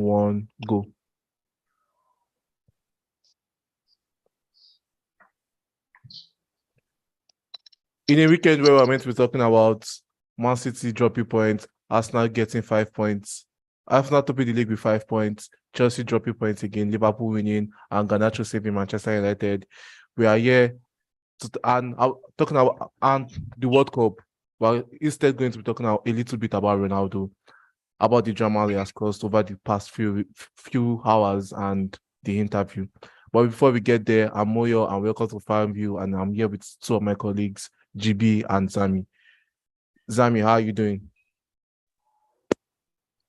one, go. In a weekend where we're meant to be talking about Man City dropping points, Arsenal getting 5 points, Arsenal topping the league with 5 points, Chelsea dropping points again, Liverpool winning, and Garnacho saving Manchester United. We are here talking about and the World Cup. Well, instead going to be talking a little bit about Ronaldo, about the drama he has caused over the past few hours and the interview. But before we get there, I'm Moyo and welcome to Farmview, and I'm here with two of my colleagues, GB and Zami. Zami, how are you doing?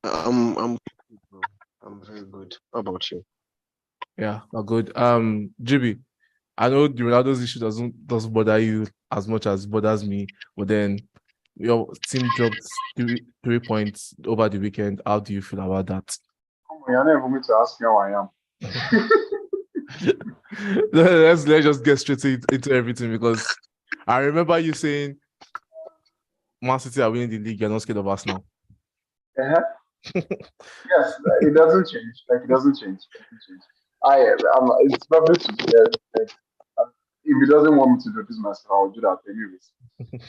I'm good, bro. I'm very good. How about you? Yeah, I'm good. GB, I know the Ronaldo's issue doesn't bother you as much as it bothers me, but then your team dropped 3 points over the weekend. How do you feel about that? You're not even going to ask me how I am. let's just get straight into everything, because I remember you saying Man City are winning the league. You're not scared of Arsenal. Uh-huh. Yes, it doesn't change. It doesn't change. It's probably to be there. If he doesn't want me to do this myself, I'll do that anyways.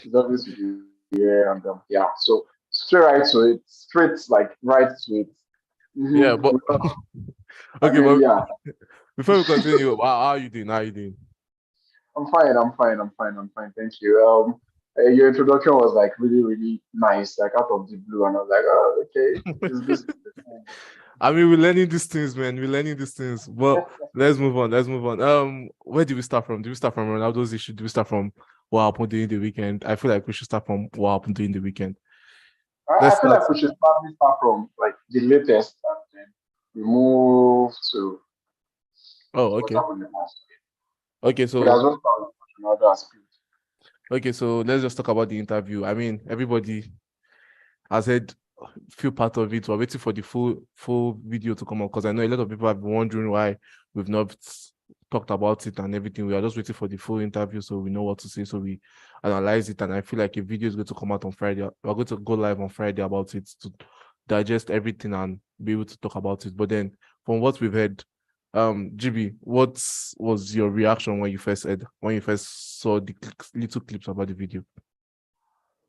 It's obvious to be here and yeah. So straight right to it, right to it. Mm-hmm. Yeah, but okay, but yeah. Before we continue, how are you doing? I'm fine. Thank you. Your introduction was really, really nice, out of the blue, and I was like, oh, okay. Is this I mean, we're learning these things, man. We're learning these things. But let's move on. Where do we start from? Do we start from Ronaldo's issue? Do we start from what happened during the weekend? I feel like we should start from what happened during the weekend. I feel like we should start from the latest, and then we move to. Oh, okay. Okay, so. Okay, so let's just talk about the interview. I mean, everybody has heard a few parts of it. We're waiting for the full video to come out, because I know a lot of people have been wondering why we've not talked about it and everything. We are just waiting for the full interview so we know what to say, so we analyze it. And I feel like a video is going to come out on Friday. We're going to go live on Friday about it to digest everything and be able to talk about it. But then from what we've heard, GB, what was your reaction when you first saw the little clips about the video?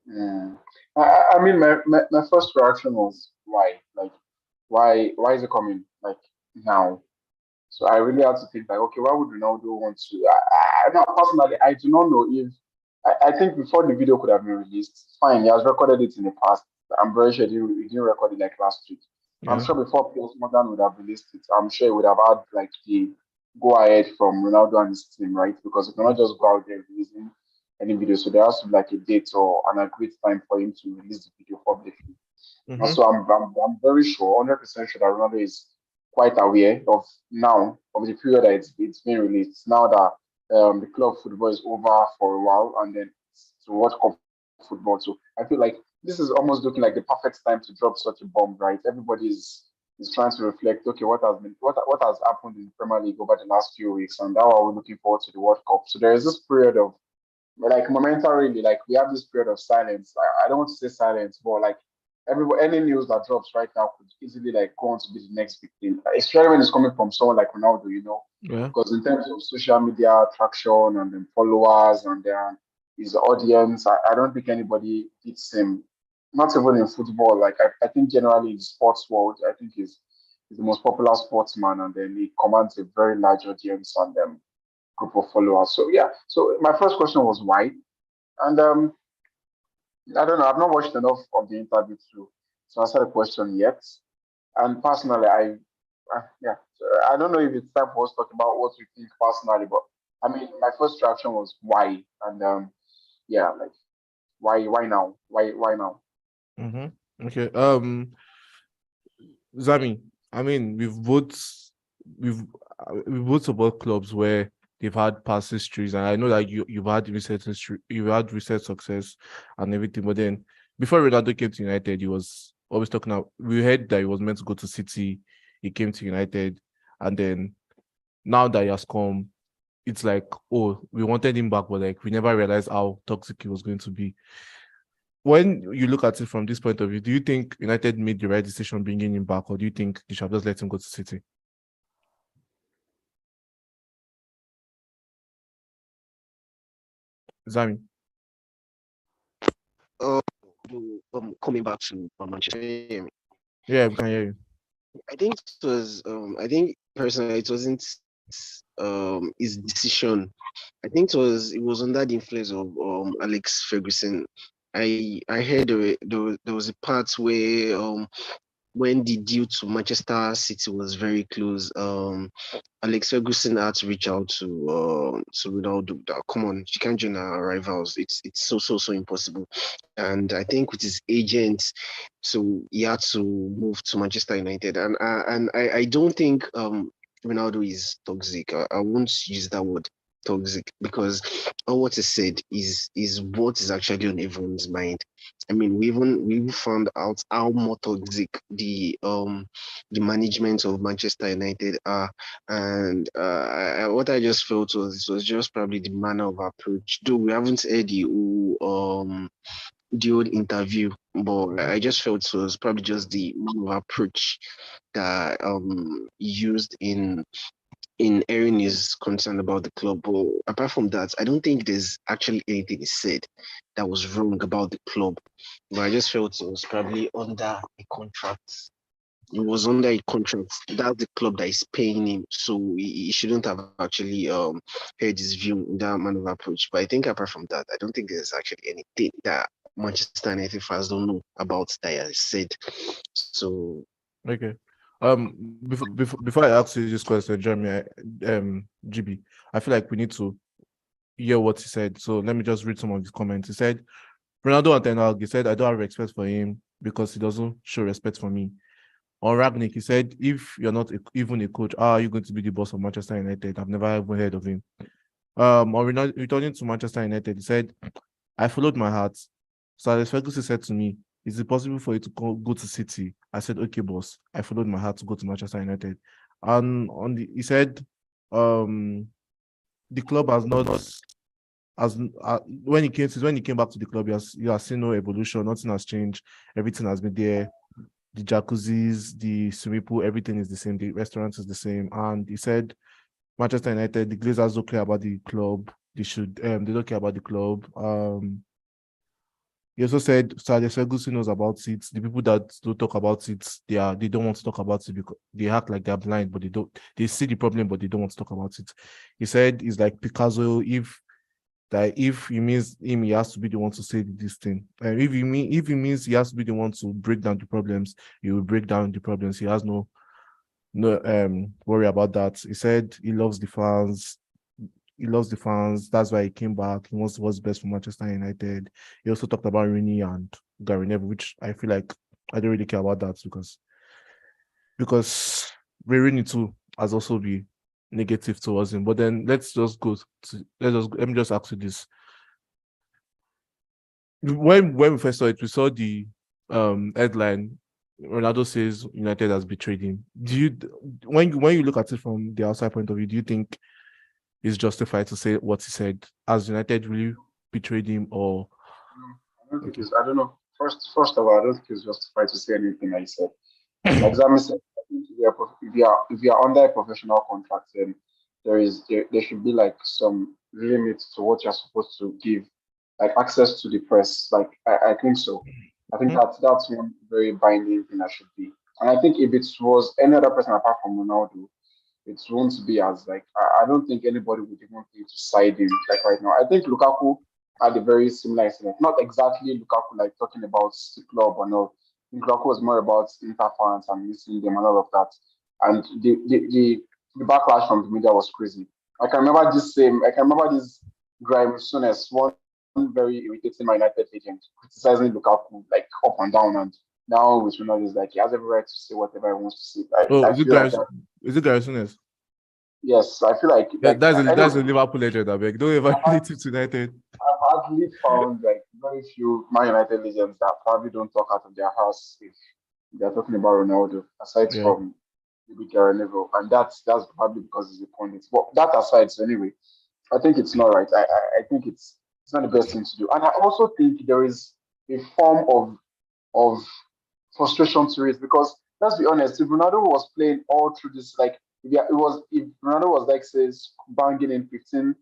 I mean, my first reaction was why is it coming now? So I really had to think okay, why would Ronaldo want to? Personally, I do not know if I think before the video could have been released, fine, he has recorded it in the past. I'm very sure he didn't record it last week. Yeah. I'm sure before Piers Morgan would have released it, I'm sure he would have had the go ahead from Ronaldo and his team, right? Because you cannot just go out there releasing any video. So there has to be a date or an agreed time for him to release the video publicly. Mm-hmm. So I'm very sure, 100% sure that Ronaldo is quite aware of the period that it's being released. Now that the club football is over for a while, and then to World Cup football. So I feel like this is almost looking like the perfect time to drop such a bomb, right? Everybody is trying to reflect, okay, what has happened in the Premier League over the last few weeks, and now are we looking forward to the World Cup. So there is this period of momentarily, we have this period of silence. I don't want to say silence, but any news that drops right now could easily go on to be the next big thing, especially when it's coming from someone like Ronaldo, Yeah. Because in terms of social media traction and then followers and then his audience, I don't think anybody beats him. Not even in football. I think generally in the sports world, I think he's the most popular sportsman, and then he commands a very large audience and group of followers. So yeah. So my first question was why, and I don't know. I've not watched enough of the interview to answer the question yet. And personally, I don't know if it's time for us to talk about what we think personally, but I mean, my first reaction was why, and why now? Why now? Mm-hmm. Okay. Zami, I mean, we've both support clubs where they've had past histories, and I know that you've had recent history, you've had recent success and everything. But then before Ronaldo came to United, he was always talking about. We heard that he was meant to go to City. He came to United, and then now that he has come, it's we wanted him back, but we never realized how toxic he was going to be. when you look at it from this point of view, do you think United made the right decision bringing him back, or do you think they should have just let him go to City? Zami? Uh, Coming back to Manchester. Yeah, we can hear you. I think it was. I think personally, it wasn't his decision. I think it was under the influence of Alex Ferguson. I heard there was a part where when the deal to Manchester City was very close, Alex Ferguson had to reach out to Ronaldo. That, come on, you can't join our rivals. It's so impossible. And I think with his agent, so he had to move to Manchester United. And I don't think Ronaldo is toxic. I won't use that word toxic because all what is said is what is actually on everyone's mind. I mean, we found out how more toxic the management of Manchester United are, and what I just felt was it was just probably the manner of approach. Though we haven't heard the old interview, but I just felt it was probably just the manner of approach that used in airing his concern about the club. But apart from that, I don't think there's actually anything he said that was wrong about the club. But I just felt it was probably under a contract. He was under a contract. That's the club that is paying him, so he shouldn't have actually heard his view in that manner of approach. But I think apart from that, I don't think there's actually anything that Manchester United fans don't know about that he has said. So Okay. Before I ask you this question, Jeremy, GB, I feel like we need to hear what he said. So let me just read some of his comments. He said, Ronaldo and Ten Hag, he said, I don't have respect for him because he doesn't show respect for me. On Ragnick, he said, if you're not even a coach, how are you going to be the boss of Manchester United? I've never even heard of him. On returning to Manchester United, he said, I followed my heart. So as Ferguson said to me, is it possible for you to go to City? I said, okay, boss. I followed my heart to go to Manchester United. And he said, the club has not as when he came back to the club, he has seen no evolution. Nothing has changed. Everything has been there. The jacuzzis, the swimming pool, everything is the same. The restaurant is the same. And he said, Manchester United, the Glazers don't care about the club. They don't care about the club. He also said Sir Alex Ferguson knows about it. The people that don't talk about it, they don't want to talk about it because they act like they're blind, but they see the problem, but they don't want to talk about it. He said it's like Picasso, if he means him, he has to be the one to say this thing. And if he means he has to be the one to break down the problems, he will break down the problems. He has no worry about that. He said he loves the fans. He loves the fans. That's why he came back. He wants what's best for Manchester United. He also talked about Rooney and Gary Neville, which I feel like I don't really care about that because Rooney too has also been negative towards him. But then let me just ask you this. When we first saw it, we saw the headline. Ronaldo says United has betrayed him. When you look at it from the outside point of view, do you think it's justified to say what he said? Has United really betrayed him, or I don't think it's. I don't know. First of all, I don't think it's justified to say anything I said. Like Zami said, I think if you are under a professional contract, then there should be like some limits to what you're supposed to give, like access to the press. Like I think so. I think that's one very binding thing that should be. And I think if it was any other person apart from Ronaldo, it won't be as like I don't think anybody would even think to side him like right now. I think Lukaku had a very similar incident. Not exactly Lukaku like talking about the club or no. I think Lukaku was more about Inter fans and missing them and all of that. And the backlash from the media was crazy. I can remember this Graham Souness, one very irritating Man United agent, criticizing Lukaku like up and down, and now with Ronaldo is like he has every right to say whatever he wants to say. I feel like is it Gary Souness? yes, I feel like Yeah, that's a anyway, Liverpool legend. I beg. Don't ever I've, relate it to United. I've hardly found like very few Man United legends that probably don't talk out of their house if they're talking about Ronaldo, aside Yeah. from maybe Gary Neville, and that's probably because he's a pundit. But that aside, so anyway, I think it's not right. I think it's not the best thing to do, and I also think there is a form of frustration to it, because let's be honest, if Ronaldo was playing all through this, like if Ronaldo was like says banging in 15,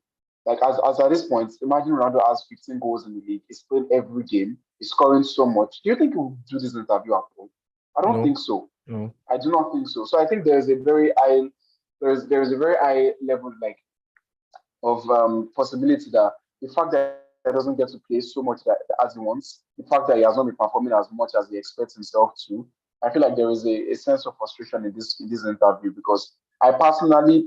like as at this point, imagine Ronaldo has 15 goals in the league, he's playing every game, he's scoring so much. Do you think he will do this interview at all? I don't No, think so. no. I do not think so. So I think there is a very high level like of possibility that the fact that he doesn't get to play so much that as he wants, the fact that he has not been performing as much as he expects himself to, I feel like there is a sense of frustration in this interview, because I personally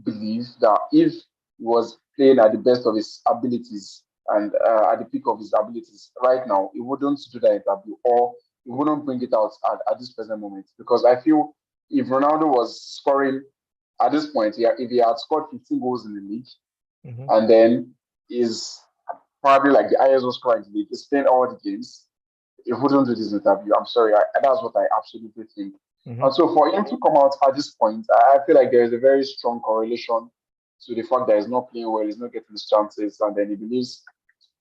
believe that if he was playing at the best of his abilities and at the peak of his abilities right now, he wouldn't do that interview, or he wouldn't bring it out at this present moment. Because I feel if Ronaldo was scoring at this point, yeah, if he had scored 15 goals in the league, Mm-hmm. and then is probably like the highest scorer in the league, is playing all the games, he wouldn't do this interview. I'm sorry, that's what I absolutely think. Mm-hmm. And so for him to come out at this point, I feel like there is a very strong correlation to the fact that he's not playing well, he's not getting his chances, and then he believes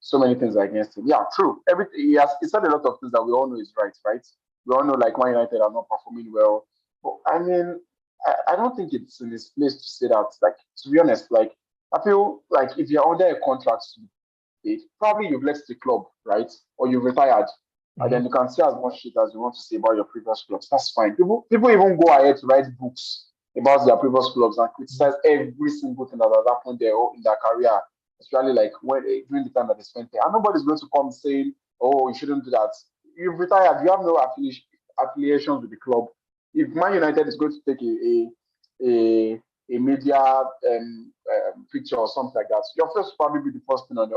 so many things are against him. Yeah, true. Everything he said a lot of things that we all know is right, right? We all know like Man United are not performing well. But I mean, I don't think it's in his place to say that. Like, to be honest, like I feel like if you're under a contract to be paid, probably you've left the club, right? Or you've retired. And Mm-hmm. then you can say as much shit as you want to say about your previous clubs. That's fine. People even go ahead to write books about their previous clubs and criticize every single thing that has happened there in their career, especially like when during the time that they spent there. And nobody's going to come saying, "Oh, you shouldn't do that." You've retired. You have no affiliations with the club. If Man United is going to take a media picture or something like that, your first probably be the first thing on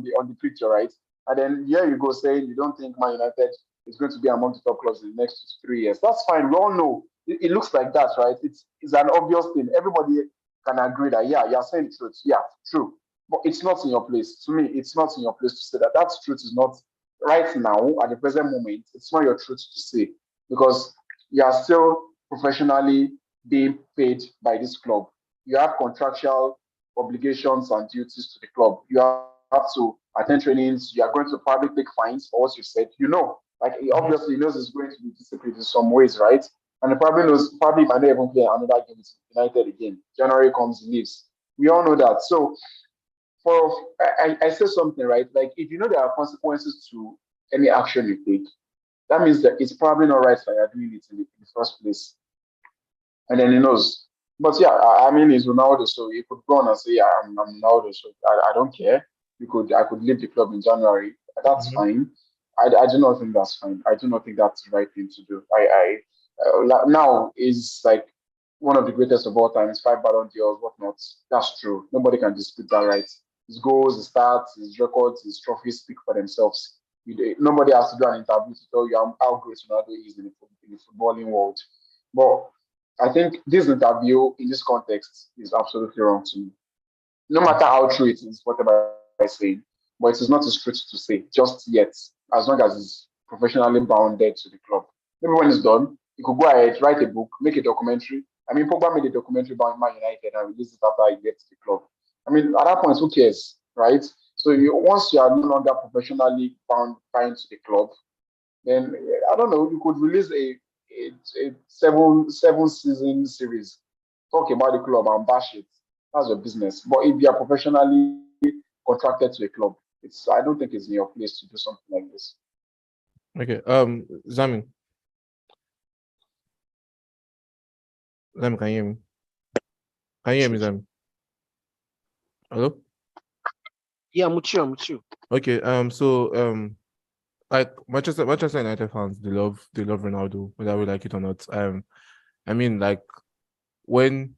the picture, right? And then here you go saying you don't think Man United is going to be among the top clubs in the next 3 years. That's fine. We all know it looks like that, right? It's an obvious thing. Everybody can agree that yeah, you're saying the truth. Yeah, true. But it's not in your place. To me, it's not in your place to say that. That truth is not right now at the present moment. It's not your truth to say, because you are still professionally being paid by this club. You have contractual obligations and duties to the club. You have to attend trainings. You are going to probably take fines for what you said. Like he Mm-hmm. obviously knows he's going to be disciplined in some ways, right? And he probably knows probably might not even play another game with United again. January comes, he leaves. We all know that. So for I say something, right? Like if you know there are consequences to any action you take, that means that it's probably not right that you're doing it in the first place. And then he knows. But yeah, I mean, he's Ronaldo, so you could go on and say, yeah, I'm Ronaldo, so I don't care. I could leave the club in January. That's Mm-hmm. fine. I do not think that's fine. I do not think that's the right thing to do. Now is like one of the greatest of all time. It's 5 Ballon d'Ors, whatnot. That's true. Nobody can dispute that, right? His goals, his stats, his records, his trophies speak for themselves. Nobody has to do an interview to tell you how great Ronaldo is in the footballing world. But I think this interview in this context is absolutely wrong to me. No matter how true it is, whatever I say, but it is not his truth to say just yet, as long as he's professionally bounded to the club. Maybe when it's done, he could go ahead, write a book, make a documentary. I mean, Pogba made a documentary about Man United and released it after he left the club. I mean, at that point, who cares, right? So once you are no longer professionally bound to the club, then I don't know. You could release a seven season series, talk about the club and bash it. That's your business. But if you are professionally contracted to a club, I don't think it's in your place to do something like this. Okay. Zamin, can you hear me? Can you hear me, Zamin? Hello? Yeah, I'm with you. Okay. Like Manchester United fans, they love Ronaldo, whether we like it or not. I mean, like when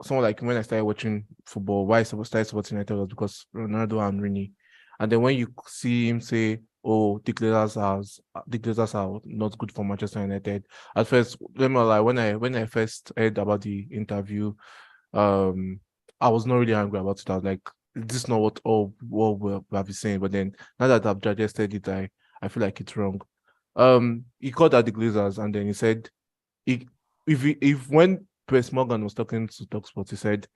I started watching football, why I started supporting United was because Ronaldo and Rooney. And then when you see him say, "Oh, the Glazers are not good for Manchester United," at first, let me lie, when I first heard about the interview, I was not really angry about it. I was like, "This is not what we have been saying." But then now that I've digested it, I feel like it's wrong. He called out the Glazers, and then he said, if when Piers Morgan was talking to Talksport, he said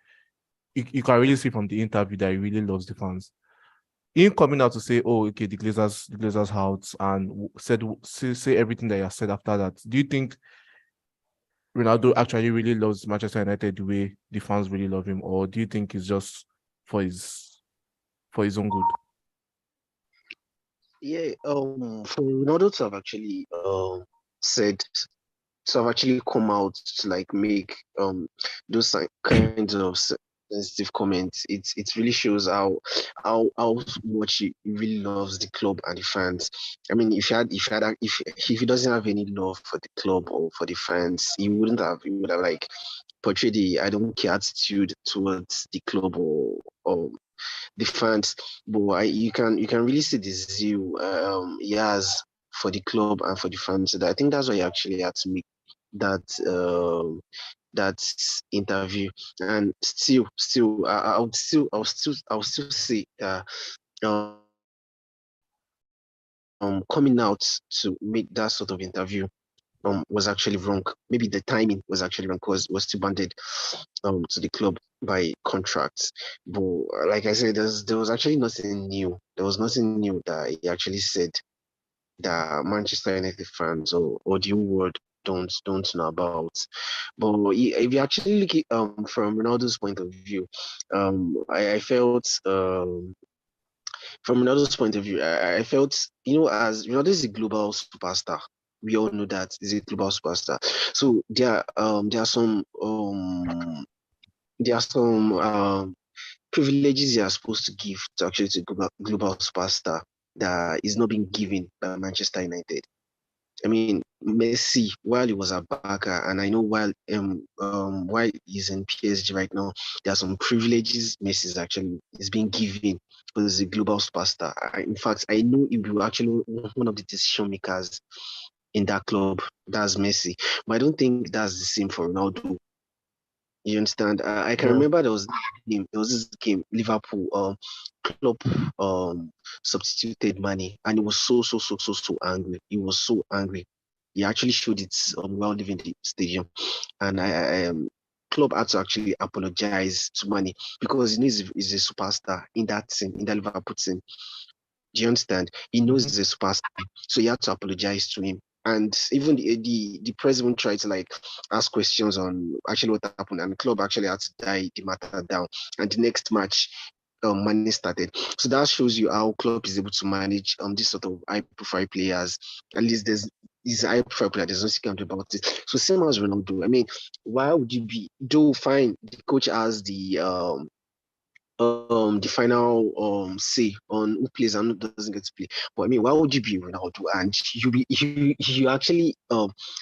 you can really see from the interview that he really loves the fans. him coming out to say, "Oh, okay, the Glazers out," and say everything that he has said after that. Do you think Ronaldo actually really loves Manchester United the way the fans really love him, or do you think it's just for his own good? Yeah, for Ronaldo to have actually said to have actually come out to like make those kinds of sensitive comments, it really shows how much he really loves the club and the fans. I mean, if he doesn't have any love for the club or for the fans, he would have like portrayed the I don't care attitude towards the club or the fans. But you can really see the zeal he has for the club and for the fans. So I think that's why he actually had to make that that interview. And still, I would still say coming out to make that sort of interview was actually wrong. Maybe the timing was actually wrong because it was still banded to the club by contracts. But like I said, there was actually nothing new. There was nothing new that he actually said that Manchester United fans or the whole world don't know about. But if you actually look at from Ronaldo's point of view, I felt from Ronaldo's point of view, I felt, as Ronaldo is a global superstar. We all know that he's a global superstar. So there are some privileges you are supposed to give to actually to global superstar that is not being given by Manchester United. I mean, Messi, while he was at Barca, and I know while he's in PSG right now, there are some privileges Messi is being given because he's a global superstar. In fact, I know he will actually one of the decision makers in that club. That's Messi, but I don't think that's the same for Ronaldo. You understand? I can Yeah. remember there was this game, Liverpool, Klopp substituted Mane, and he was so angry. He was so angry. He actually showed it while leaving the stadium, and Klopp had to actually apologize to Mane because he knows he's a superstar in that team, in that Liverpool team. Do you understand? He knows Mhm. he's a superstar, so he had to apologize to him. And even the president tried to like ask questions on actually what happened, and the club actually had to die the matter down. And the next match, money started. So that shows you how club is able to manage this sort of high profile players. At least there's high profile player. There's nothing you can do about it. So same as Ronaldo. I mean, why would you be? Though fine, the coach has the final say on who plays and who doesn't get to play. But I mean, why would you be Ronaldo and you actually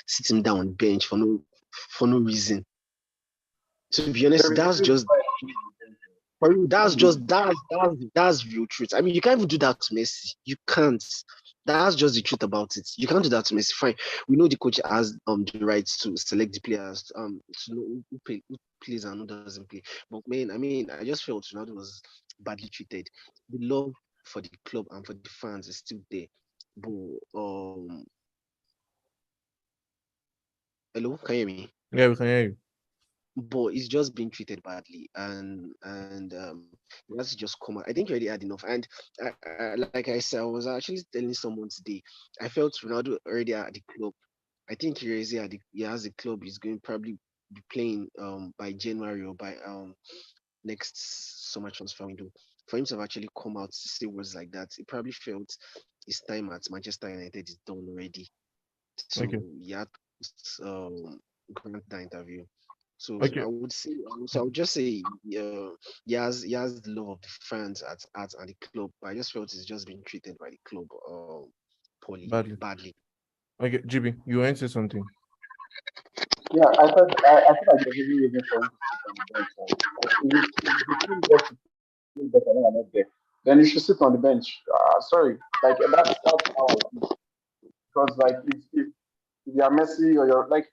sit him down on bench for no reason? To be honest, There is a that's reason just why. for you, that's Maybe just that's real truth. I mean, you can't even do that to Messi. You can't. That's just the truth about it. You can't do that to Messi. Fine, we know the coach has the rights to select the players, to know who plays and who doesn't play. But man, I mean, I just felt Ronaldo was badly treated. The love for the club and for the fans is still there. But hello, can you hear me? Yeah, we can hear you. But it's just being treated badly, and it has to just come out. I think you already had enough. And like I said, I was actually telling someone today, I felt Ronaldo already at the club. I think he has a club. He's going to probably be playing by January or by next summer transfer window. For him to have actually come out to say words like that, he probably felt his time at Manchester United is done already. So Okay. he had to grant that interview. So Okay. I would just say, he has the love of the fans at the club, but I just felt he's just being treated by the club poorly, Badly. badly. Okay, GB, you want to say something? yeah, I feel like there's even reason for him to sit on the bench. Like if the team gets to play better when I'm not there, then you should sit on the bench. Sorry, like that's how I feel. Because like if you're Messi or you're like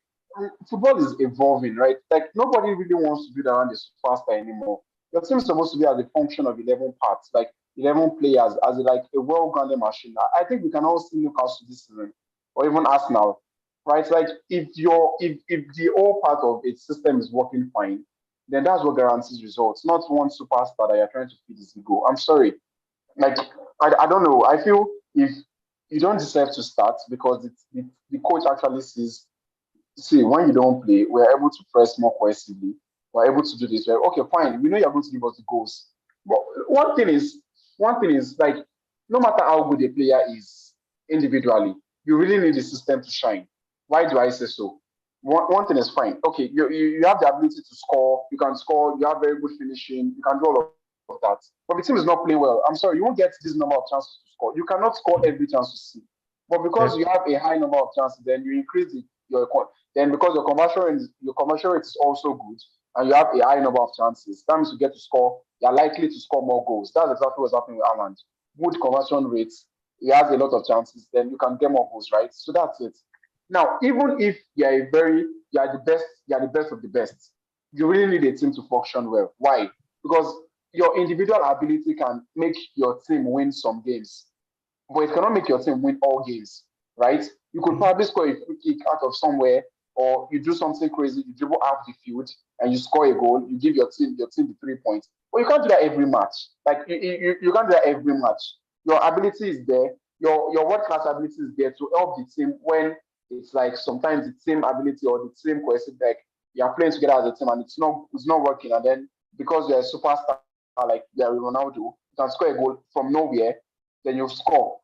football is evolving, right? Like nobody really wants to do that around the superstar anymore. Your team is supposed to be as a function of 11 parts, like 11 players, as like a well-grounded machine. I think we can all see Newcastle this season, or even Arsenal, right? Like if the whole part of its system is working fine, then that's what guarantees results, not one superstar that you're trying to feed his ego. I'm sorry, Like I don't know. I feel if you don't deserve to start because the coach actually sees, see, when you don't play, we're able to press more cohesively. We're able to do this. We're, okay, fine. We know you're going to give us the goals. But one thing is like, no matter how good a player is individually, you really need the system to shine. Why do I say so? One thing is fine. Okay, you have the ability to score. You can score. You have very good finishing. You can do all of that. But the team is not playing well. I'm sorry, you won't get this number of chances to score. You cannot score every chance you see. But because Yeah. you have a high number of chances, then you increase then because your conversion rate is also good, and you have a high number of chances, that means you get to score. You're likely to score more goals. That's exactly what's happening with Haaland. Good conversion rates. He has a lot of chances. Then you can get more goals, right? So that's it. Now, even if you're the best of the best, you really need a team to function well. Why? Because your individual ability can make your team win some games, but it cannot make your team win all games, right? You could Mhm. probably score a free kick out of somewhere, or you do something crazy, you dribble half the field and you score a goal, you give your team the 3 points. But you can't do that every match. Like you can't do that every match. Your ability is there, your world class ability is there to help the team when it's like sometimes the team ability or the team cohesive, like you are playing together as a team and it's not working, and then because you're a superstar like you're Ronaldo, you can score a goal from nowhere, then you score.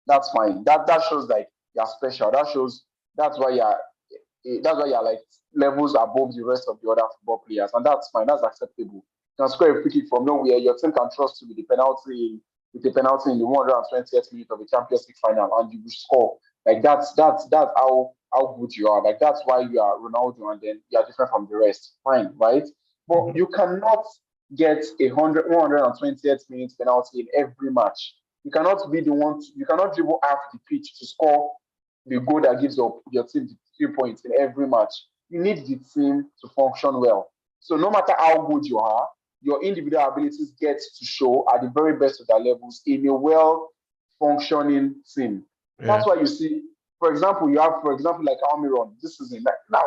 That's fine. That shows like you're special. That's why you're like levels above the rest of the other football players, and that's fine. That's acceptable. You can score a free kick from nowhere. Your team can trust you with the penalty in the 120th minute of a Champions League final, and you will score. Like that's how good you are. Like that's why you are Ronaldo, and then you are different from the rest. Fine, right? But Mhm. you cannot get 120th minute penalty in every match. You cannot dribble half the pitch to score the goal that gives your team the 3 points in every match. You need the team to function well. So no matter how good you are, your individual abilities get to show at the very best of their levels in a well functioning team. Yeah. That's why you see, for example, like Almiron this season. Like now,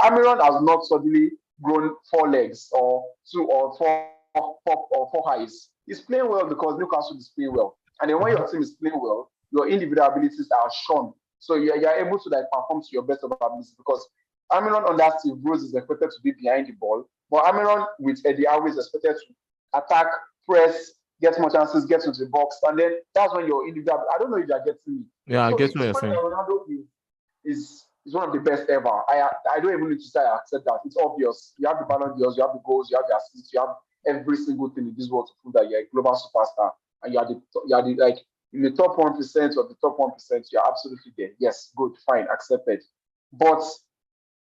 Almiron has not suddenly grown 4 legs or two or four eyes. He's playing well because Newcastle is playing well. And then when your Mhm. team is playing well, your individual abilities are shown. So you're able to like perform to your best of abilities because Amiron under Steve Bruce is expected to be behind the ball, but Amiron with Eddie Howe is expected to attack, press, get more chances, get into the box, and then that's when your individual. I don't know if you're getting me. Yeah, I So get what it's you're funny that saying. Ronaldo is one of the best ever. I don't even need to say I accept that. It's obvious. You have the Ballon d'Ors, you have the goals, you have the assists, you have every single thing in this world to prove that you're a global superstar, and you are the like in the top 1% of the top 1%. You're absolutely there. Yes, good, fine, accepted. But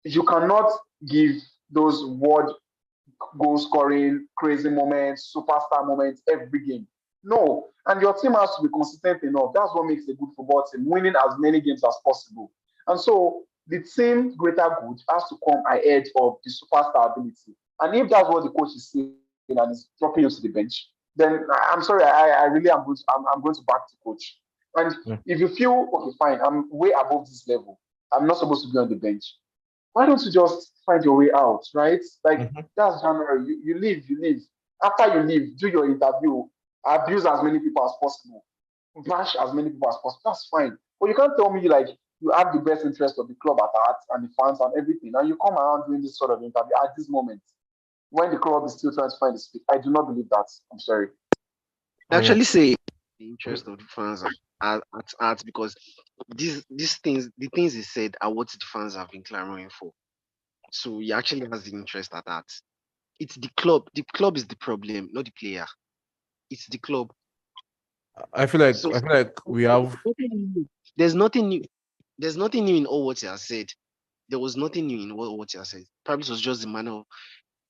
you cannot give those world goal scoring, crazy moments, superstar moments every game. No, and your team has to be consistent enough. That's what makes a good football team, winning as many games as possible. And so the team greater good has to come ahead of the superstar ability. And if that's what the coach is saying and is dropping you to the bench, then I'm sorry, I really I'm going to back the coach. And Yeah. if you feel okay, fine, I'm way above this level, I'm not supposed to be on the bench, why don't you just find your way out, right? Like Mhm. that's January. You leave, you leave. After you leave, do your interview, abuse as many people as possible, bash as many people as possible. That's fine. But you can't tell me like you have the best interest of the club at heart and the fans and everything, and you come around doing this sort of interview at this moment when the club is still trying to find a speak. I do not believe that. I'm sorry. Oh yeah. Actually say the interest of the fans at heart because the things he said are what the fans have been clamoring for. So he actually has the interest at that. It's the club. The club is the problem, not the player. It's the club. So I feel like we have nothing new. There's nothing new. There's nothing new in all what he has said. There was nothing new in what he has said. Probably it was just the manner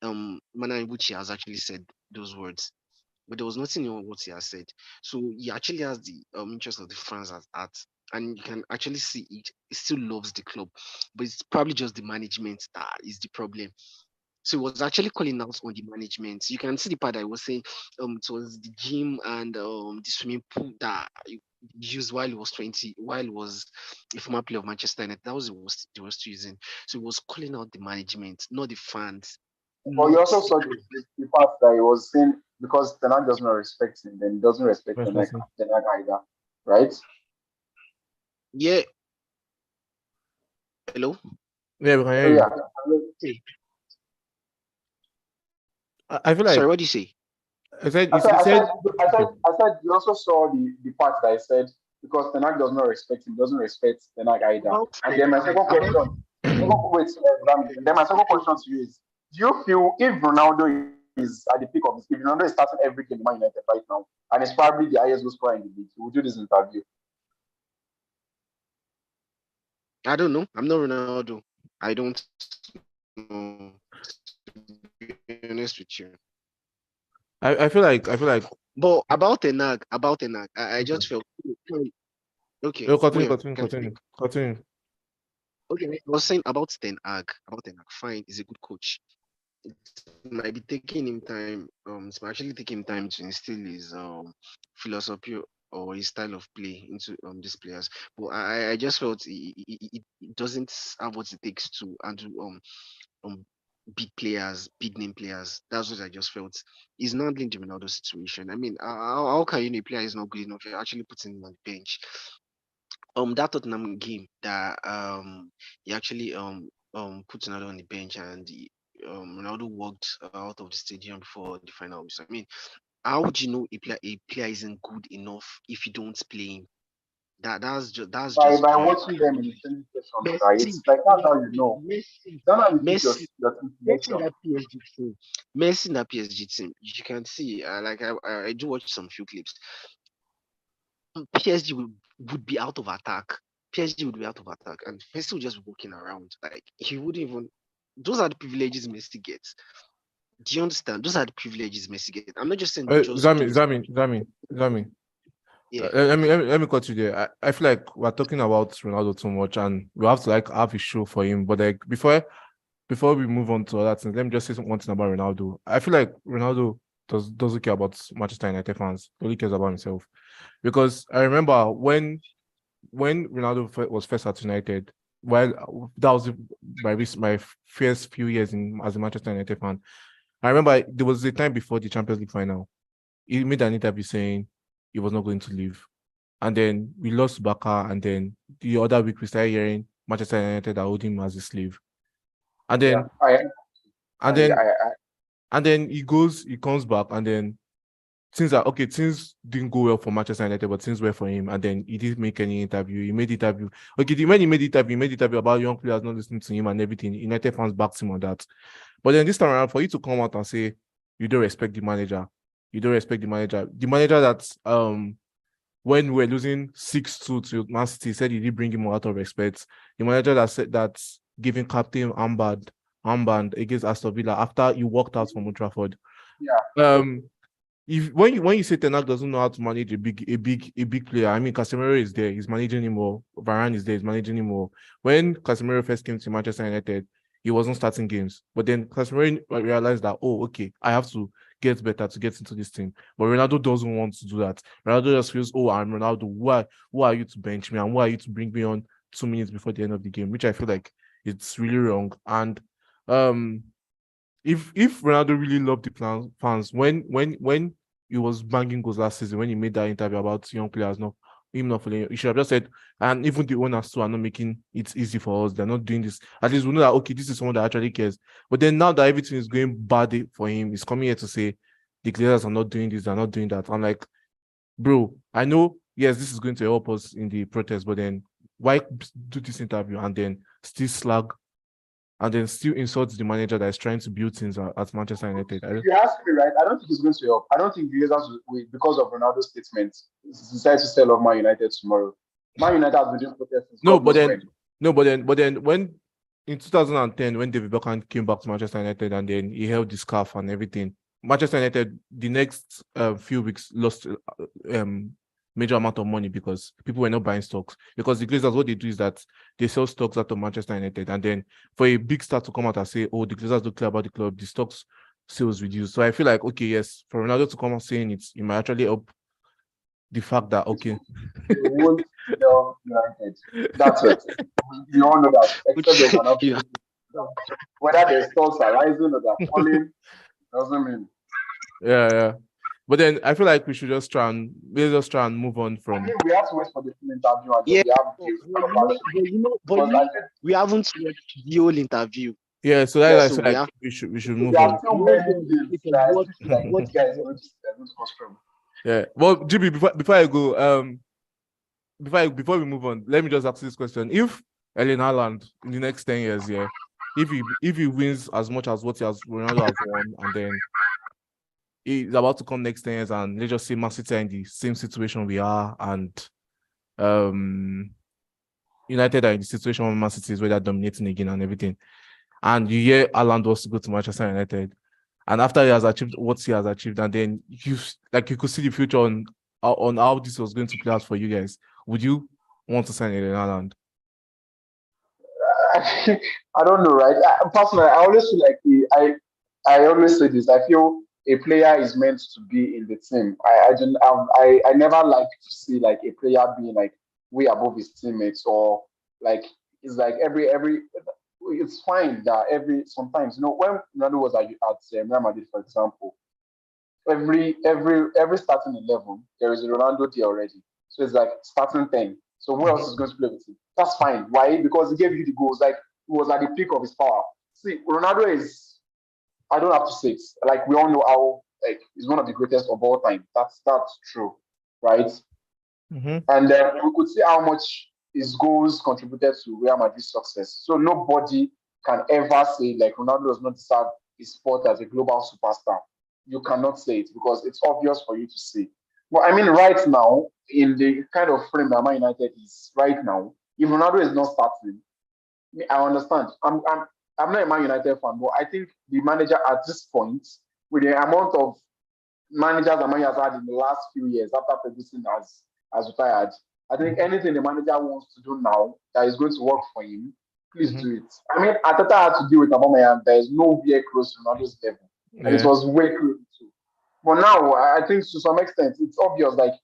in which he has actually said those words. But there was nothing in what he has said. So he actually has the interest of the fans at, and you can actually see it. He still loves the club, but it's probably just the management that is the problem. So he was actually calling out on the management. You can see the part that I was saying it was the gym and the swimming pool that he used while he was 20, while he was a former player of Manchester United. That was the was still using. So he was calling out the management, not the fans, But you not also the saw club. the part that he was saying. because Ten Hag does not respect him, then he doesn't respect Ten Hag, Precisely. either, right? Yeah. Hello. Yeah, we can hear Oh yeah. you. Hey. I feel Sorry, like what do you say? I said I said, he I said, said I said, okay. I said. You also saw the part that I said because Ten Hag does not respect him, doesn't respect Ten Hag either. About And Ten then my Hag, second about question, wait, then my second question to you is: do you feel if Ronaldo is at the peak of his, if Ronaldo is starting every game in Man United right now, and is probably the highest goal scorer in the league, he will do this interview? I don't know. I'm not Ronaldo. I don't know. To be honest with you. I feel like But about Ten Hag, I okay. just felt okay. No, continue, Well, continue, can I speak? continue, continue. Okay, I was saying about Ten Hag. About Ten Hag, fine, he's a good coach. It might be taking him time. It's actually taking him time to instill his philosophy or his style of play into these players. But I just felt he doesn't have what it takes to handle um big players, big name players. That's what I just felt. He's not handling the Ronaldo situation. I mean, how can you know a player is not good enough? You're actually putting him on the bench. That Tottenham game that he actually put Ronaldo on the bench and Ronaldo walked out of the stadium before the final whistle. I mean, how would you know a player isn't good enough if you don't play him? That's By just beyond watching them in the training sessions, right? Messi. It's like that's how you know. Messi, That's how you keep Messi, your Messi in information. that PSG team. Messi in that PSG team. You can see, I do watch some few clips. PSG would be out of attack. PSG would be out of attack, and Messi would just be walking around. Like he wouldn't even. Those are the privileges Messi gets. Do you understand? Those are the privileges Messi gets. I'm not just saying just do it. Zami. Yeah. Let me cut you there. I feel like we're talking about Ronaldo too much, and we have to like have a show for him. But like before we move on to other things, let me just say one thing about Ronaldo. I feel like Ronaldo doesn't care about Manchester United fans. He only cares about himself. Because I remember when Ronaldo was first at United, while that was my first few years as a Manchester United fan. I remember there was a time before the Champions League final. He made an interview saying he was not going to leave. And then we lost Baka, and then the other week we started hearing Manchester United are holding him as a slave. And Yeah, then and then and then he comes back, and then things didn't go well for Manchester United, but things were for him. And then he didn't make any interview. He made interview. Okay, when he made interview about young players not listening to him and everything. United fans backed him on that. But then this time around, for you to come out and say you don't respect the manager, the manager that when we're losing 6-2 to Man City, said he did bring him out of respect. The manager that said that giving captain armband against Aston Villa after he walked out from Old Trafford. yeah. If when you say Ten Hag doesn't know how to manage a big player, I mean Casemiro is there, he's managing him well. Varane is there, he's managing him well. When Casemiro first came to Manchester United, he wasn't starting games. But then Casemiro realized that, oh, okay, I have to get better to get into this team. But Ronaldo doesn't want to do that. Ronaldo just feels, oh, I'm Ronaldo. Who are you to bench me? And who are you to bring me on 2 minutes before the end of the game? Which I feel like it's really wrong. And um if Ronaldo really loved the fans, when he was banging goals last season, when he made that interview about young players not following, he should have just said, and even the owners too are not making it easy for us. They're not doing this. At least we know that okay, this is someone that actually cares. But then now that everything is going bad for him, he's coming here to say the players are not doing this, they're not doing that. I'm like, bro, I know, yes, this is going to help us in the protest, but then why do this interview and then still slag and then still insults the manager that is trying to build things at Manchester United? If you ask me, right, I don't think it's going to help. I don't think Glazers will, because of Ronaldo's statement, decide to sell off Man United tomorrow. Man United has been doing protests since No, God but knows then when. no, but then when in 2010 when David Beckham came back to Manchester United and then he held the scarf and everything, Manchester United the next few weeks lost major amount of money because people were not buying stocks. Because the Glazers, what they do is that they sell stocks out of Manchester United, and then for a big star to come out and say, "Oh, the Glazers don't care about the club," the stocks sales reduce. So I feel like okay, yes, for Ronaldo to come out saying it might actually help the fact that okay, They won't sell United. That's it. We all know that, except there's Which an yeah. opportunity. Whether the stocks are rising or they're falling, doesn't mean. Yeah. But then I feel like we should just try and move on I from. mean, we have to wait for the full interview and then Yeah, we have but the but kind of you know, action. but Because you I know, think we haven't watched the whole interview. Yeah, so yeah, I So feel we like have we should there move are on. still what's many the things implication? that I What still feel like what these is guys are the going to cause trouble. Yeah. Well, GB, before I go, before we move on, let me just ask this question: if Erling Haaland in the next 10 years, yeah, if he wins as much as what Ronaldo has won, and then he's about to come next 10 years, and let's just say Man City are in the same situation we are, and um United are in the situation where Man City is where they're dominating again and everything, and you hear Haaland wants to go to Manchester United, and after he has achieved what he has achieved, and then you could see the future on how this was going to play out for you guys. Would you want to sign Erling Haaland? I don't know, right? Personally, I always feel like I always say this. I feel a player is meant to be in the team. I never like to see like a player being like way above his teammates or like it's like every it's fine that every sometimes when Ronaldo was at Real Madrid, for example, every starting 11 there is a Ronaldo there already. So it's like starting 10. So who else is going to play with him? That's fine. Why? Because he gave you the goals. Like it was at the peak of his power. See, Ronaldo is. I don't have to say it. Like we all know how like he's one of the greatest of all time. That's true, right? Mm-hmm. And we could see how much his goals contributed to Real Madrid's success. So nobody can ever say like Ronaldo does not deserve his spot as a global superstar. You cannot say it because it's obvious for you to see. But I mean, right now, in the kind of frame that Man United is right now, if Ronaldo is not starting, I understand. I'm not a Man United fan, but I think the manager at this point, with the amount of managers that Man has had in the last few years after Ferguson has retired, I think anything the manager wants to do now that is going to work for him, please Mm-hmm. do it. I mean, Ateta had to deal with Aubameyang. There is nowhere close to Ronaldo's level, and it Yeah. was way close to. But now, I think to some extent, it's obvious. Like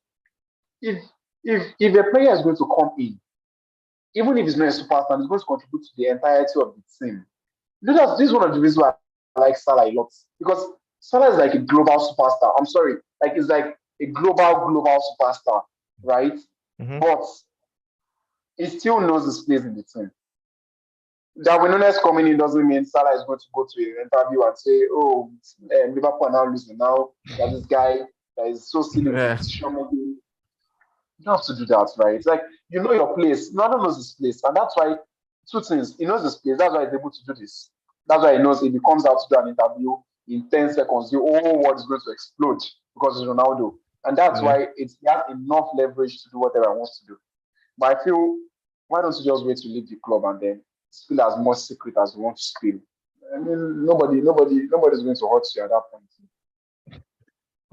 if if a player is going to come in, even if he's not a superstar, he's going to contribute to the entirety of the team. This is one of the reasons why I like Salah a lot because Salah is like a global superstar. I'm sorry, like it's like a global superstar, right? Mm-hmm. But he still knows his place in the team. Darwin Nunes coming in doesn't mean Salah is going to go to an interview and say, "Oh, Liverpool are now losing now." That this guy that is so silly with his Yeah. decision making. You don't have to do that, right? It's like you know your place. No one knows his place, and that's why two things. He knows his place. That's why he's able to do this. That's why he knows if he comes out to do an interview in 10 seconds, the whole world is going to explode because it's Ronaldo, and that's Yeah. why he has enough leverage to do whatever he wants to do. But I feel why don't you just wait to leave the club and then spill as much secret as you want to spill? I mean, nobody's going to hurt you at that point.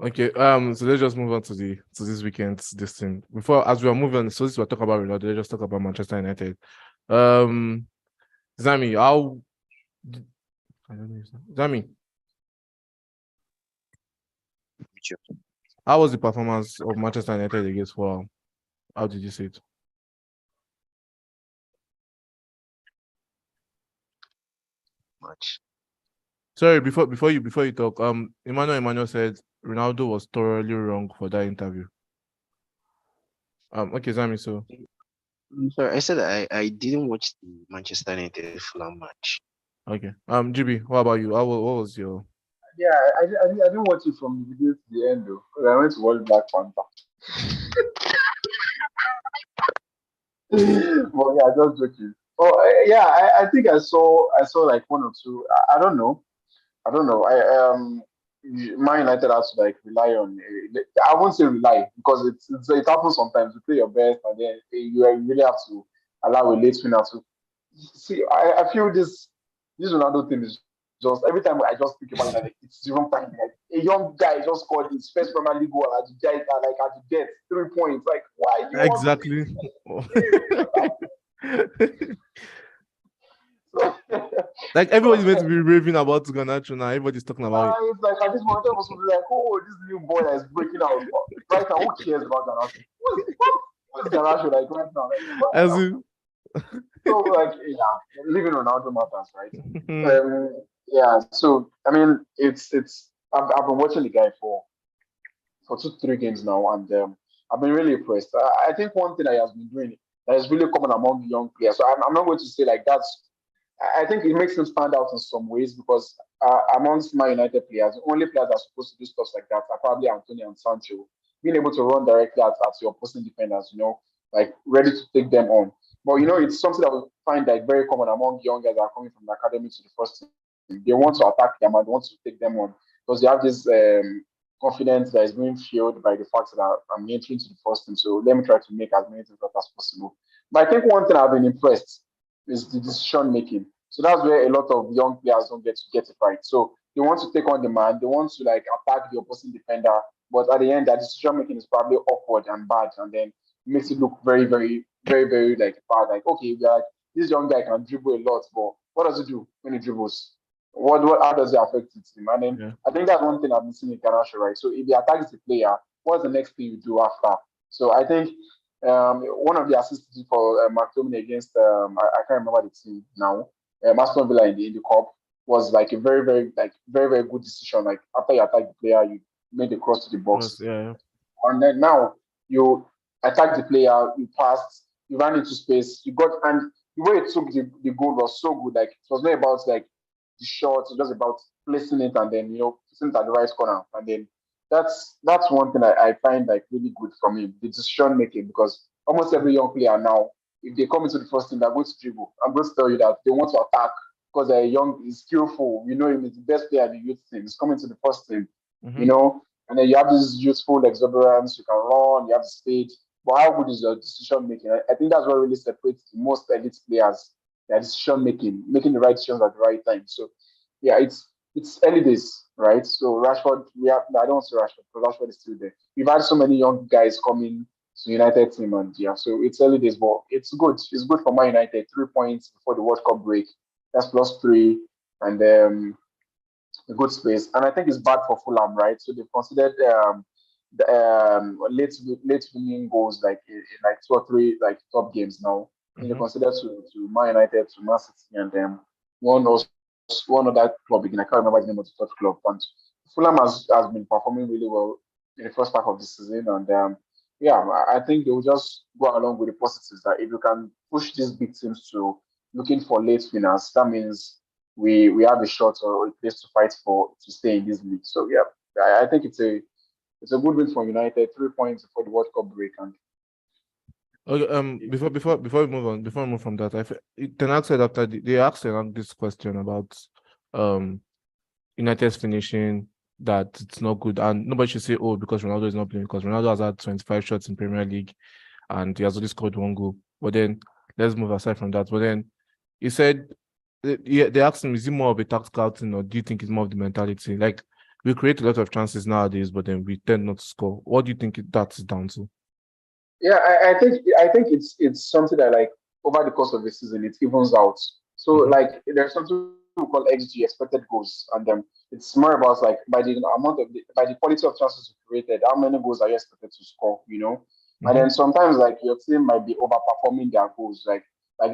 Okay. So let's just move on to this weekend's this thing. Before as we are moving, so this we're talking about Ronaldo, let's just talk about Manchester United. Zami, I don't know. Zami, how was the performance of Manchester United against Fulham? How did you see it? Much. Sorry, before you talk, Emmanuel said Ronaldo was thoroughly wrong for that interview. Okay, Zami, so Sorry, I said I didn't watch the Manchester United Fulham match. okay. GB, what about you? What was your Yeah, I didn't watch it from the beginning to the end though, because I went to watch Black Panther. But yeah, just joking. Oh yeah, I think I saw like one or two. I don't know. I don't know. Man United has to like rely on. I won't say rely because it happens sometimes. You play your best and then you really have to allow a late winner to see. I feel this Ronaldo thing is just every time I just think about it, like it's the wrong time. Like a young guy just scored his first Premier League goal at the guy like at the death 3 points. Like why do you want to exactly? Like everybody's meant to be raving about Garnacho now. Everybody's talking about it. it's like at this moment, I was like, oh, this new boy that is breaking out. Right now, who cares about Garnacho? What's Garnacho like right now? Like, As in, so, like, yeah, living Ronaldo matters, right? Yeah, so, I mean, it's I've been watching the guy for 2 3 games now, and I've been really impressed. I think one thing that he has been doing that is really common among young players. So I'm not going to say like that's. I think it makes him stand out in some ways because amongst my United players, the only players that are supposed to do stuff like that are probably Antonio and Sancho. Being able to run directly at your opposing defenders, like ready to take them on. But it's something that we find like very common among young guys that are coming from the academy to the first team. They want to attack them and they want to take them on because they have this confidence that is being fueled by the fact that I'm entering to the first team. So let me try to make as many things as possible. But I think one thing I've been impressed is the decision making. So that's where a lot of young players don't get it right. So they want to take on the man, they want to like attack the opposing defender, but at the end, that decision making is probably awkward and bad, and then makes it look very, very, very, very like bad. Like, okay, we are like, this young guy can dribble a lot, but what does he do when he dribbles? What how does it affect his team? And then Yeah. I think that's one thing I've been seeing in Garnacho, right? So if he attacks the player, what's the next thing you do after? So I think one of the assists for McTominay against I can't remember the team now, Aston Villa in the cup was like a very very very good decision. Like after you attack the player, you made the cross to the Yes, box, yeah, yeah. and then now you attack the player, you passed, you ran into space, you got, and the way it took the goal was so good. Like it was not about like the shot, it was just about placing it and then putting it at the right corner. And then that's one thing I find like really good from him, the decision making, because almost every young player now, if they come into the first team, they're going to dribble. I'm going to tell you that they want to attack because they're young, he's skillful, him, he's the best player in the youth team. He's coming to the first team, you Mm-hmm. know, and then you have this youthful exuberance, you can run, you have the speed. But how good is your decision making? I think that's what really separates the most elite players, their decision making, making the right decisions at the right time. So yeah, it's early days, right? So Rashford, I don't want to say Rashford because Rashford is still there. We've had so many young guys coming to United team, and yeah, so it's early days, but it's good. It's good for Man United. 3 points before the World Cup break. That's +3, and a good space. And I think it's bad for Fulham, right? So they've considered the, late winning goals like in like 2 or 3 like top games now. And they Mm-hmm. consider to Man United, to Man City, and one other club again. I can't remember the name of the third club. And Fulham has been performing really well in the first half of the season, and yeah, I think they will just go along with the positives that if you can push these big teams to looking for late winners, that means we have a shot or a place to fight for to stay in this league. So yeah, I think it's a good win for United. 3 points for the World Cup break, and Okay, before we move on, before we move from that, Ten Hag said after they asked Ten Hag this question about um United's finishing, that it's not good, and nobody should say, oh, because Ronaldo is not playing, because Ronaldo has had 25 shots in Premier League and he has only scored 1 goal. But then let's move aside from that. But then he said, they asked him, is it more of a tactical thing, or do you think it's more of the mentality? Like, we create a lot of chances nowadays, but then we tend not to score. What do you think that's down to? yeah, I think it's something that like over the course of the season it evens out. So Mm-hmm. like there's something we call XG, expected goals, and it's more about like by the quality of chances you created, how many goals are you expected to score, and Mm-hmm. then sometimes like your team might be overperforming their goals, like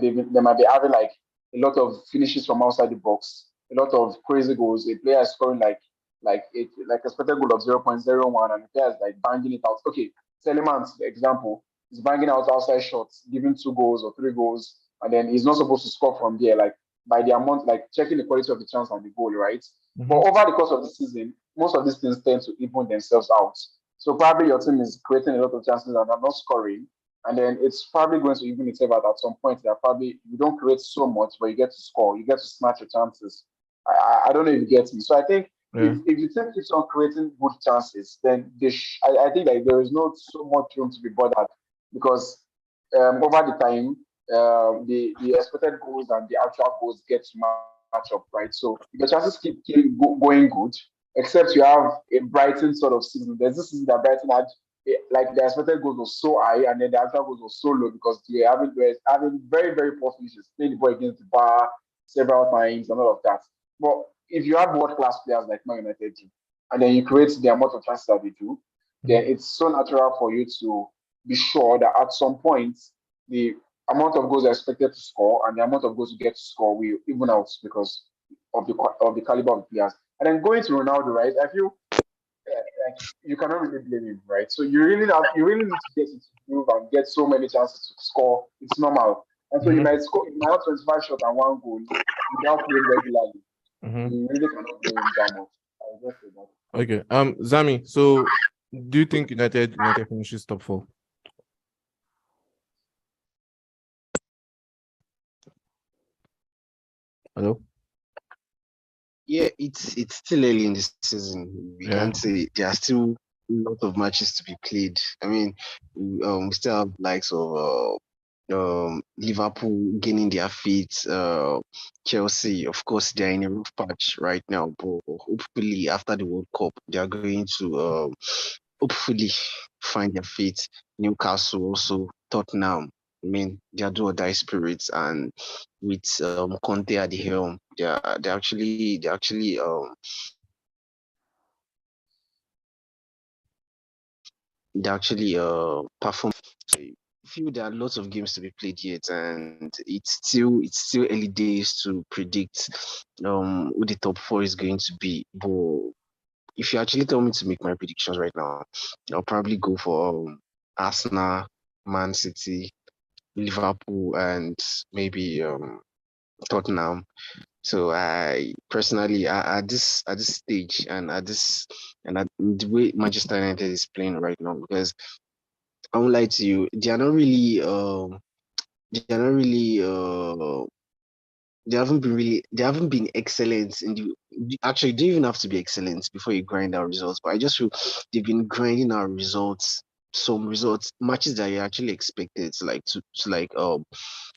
they might be having like a lot of finishes from outside the box, a lot of crazy goals. A player is scoring like expected goal of 0.01, and the player is like banging it out. Okay, Telemans, example, is banging out outside shots, giving 2 goals or 3 goals, and then he's not supposed to score from there, like by the amount, like checking the quality of the chance and the goal, right? But Mm-hmm. over the course of the season, most of these things tend to even themselves out. So probably your team is creating a lot of chances and are not scoring, and then it's probably going to even itself out at some point that probably you don't create so much, but you get to score, you get to snatch your chances. I don't know if you get me. So I think Yeah. if you think keeps on creating good chances, then I think like there is not so much room to be bothered because over the time the expected goals and the actual goals get to match up, right? So if the chances keep going good, except you have a Brighton sort of season. There's this season that Brighton had like the expected goals was so high and then the actual goals was so low because they were having very very poor finishes, playing the ball against the bar several times and all of that. But if you have world class players like Man United do, and then you create the amount of chances that they do, then Mm-hmm. it's so natural for you to be sure that at some point the amount of goals are expected to score and the amount of goals you get to score will even out because of the caliber of players. And then going to Ronaldo, right? I feel like you cannot really blame him, right? So you really need to get into the groove and get so many chances to score. It's normal, and so you might score, you might have 25 shots and 1 goal without playing regularly. You really cannot blame him that much. I just say that. Okay. Zami, so do you think United finishes top 4? Hello? Yeah, it's still early in the season. We Yeah. can't say there are still a lot of matches to be played. I mean, we still have likes of Liverpool gaining their feet. Chelsea, of course, they're in a rough patch right now, but hopefully after the World Cup, they are going to hopefully find their feet. Newcastle also, Tottenham. I mean, they are do or die spirits, and with Conte at the helm, they actually perform. So I feel there are lots of games to be played yet, and it's still early days to predict who the top 4 is going to be. But if you actually tell me to make my predictions right now, I'll probably go for Arsenal, Man City, Liverpool, and maybe Tottenham. So I personally, at this stage, and at the way Manchester United is playing right now, because I won't lie to you, they are not really they haven't been excellent in the actually they don't even have to be excellent before you grind out results, but I just feel they've been grinding out results, some results, matches that you actually expected to like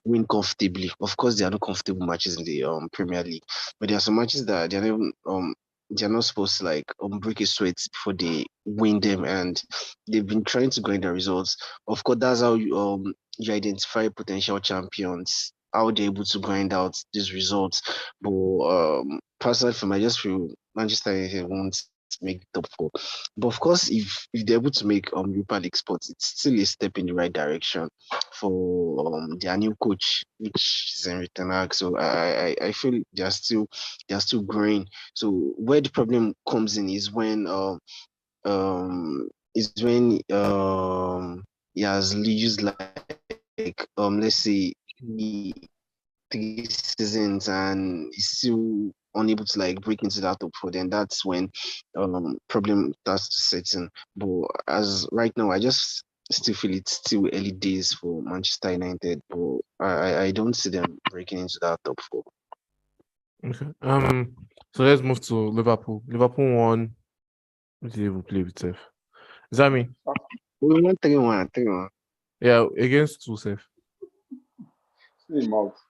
win comfortably. Of course, there are no comfortable matches in the Premier League, but there are some matches that they're not supposed to like break a sweat before they win them, and they've been trying to grind the results. Of course, that's how you identify potential champions, how they're able to grind out these results. But personally, for me, I just feel Manchester United won't make the top 4. But of course, if they're able to make Europa League spots, it's still a step in the right direction for their new coach, which is Henry Ten Hag. So I feel they're still growing. So where the problem comes in is when he has used like let's say 3 seasons and is still unable to like break into that top 4, then that's when problem starts to set in. But as right now, I just still feel it's still early days for Manchester United, but I don't see them breaking into that top 4. Okay. So let's move to Liverpool. Liverpool won. Who did they even play with Seth? Zami. We won 3-1, 3-1. Yeah, against two Seth.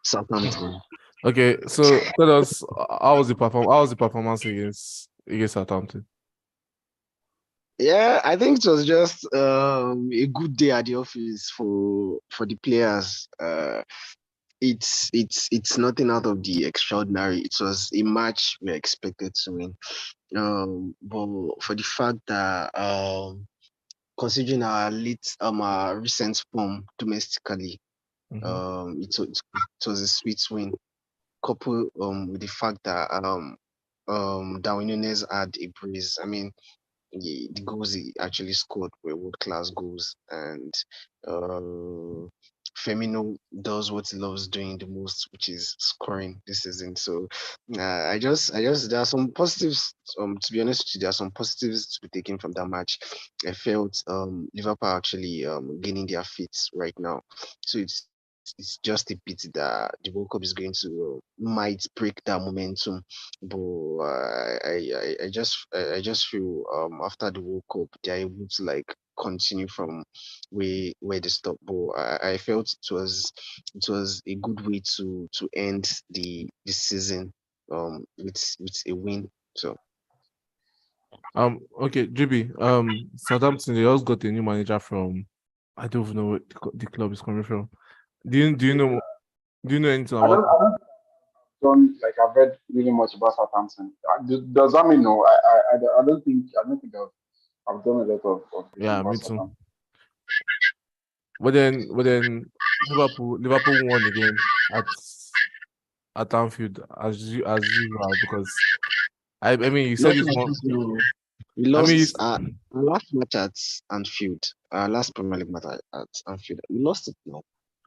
Southampton. Okay, so tell us how was the performance against Southampton? Yeah, I think it was just a good day at the office for the players. It's nothing out of the extraordinary. It was a match we expected to win. But for the fact that considering our recent form domestically, it was a sweet win. Coupled with the fact that Darwin Núñez had a brace. I mean, the goals he actually scored were world-class goals, and Firmino does what he loves doing the most, which is scoring this season. So there are some positives. To be honest with you, there are some positives to be taken from that match. I felt Liverpool actually gaining their feet right now, so it's just a pity that the World Cup is going to might break that momentum. But I just feel after the World Cup they're able to like continue from where they stopped. But I felt it was a good way to end the season with a win. So Okay, GB. Southampton, they also got a new manager from, I don't even know where the club is coming from. Do you know anything I about? don't like. I've read really much about Southampton. Does that mean no? I don't think I've done a lot of reading Yeah, about me too. Southampton. But then Liverpool won again at Anfield as usual because I mean you said Nothing this like one. this, no. We I mean, lost our last match at Anfield, our last Premier League match at Anfield. We lost it now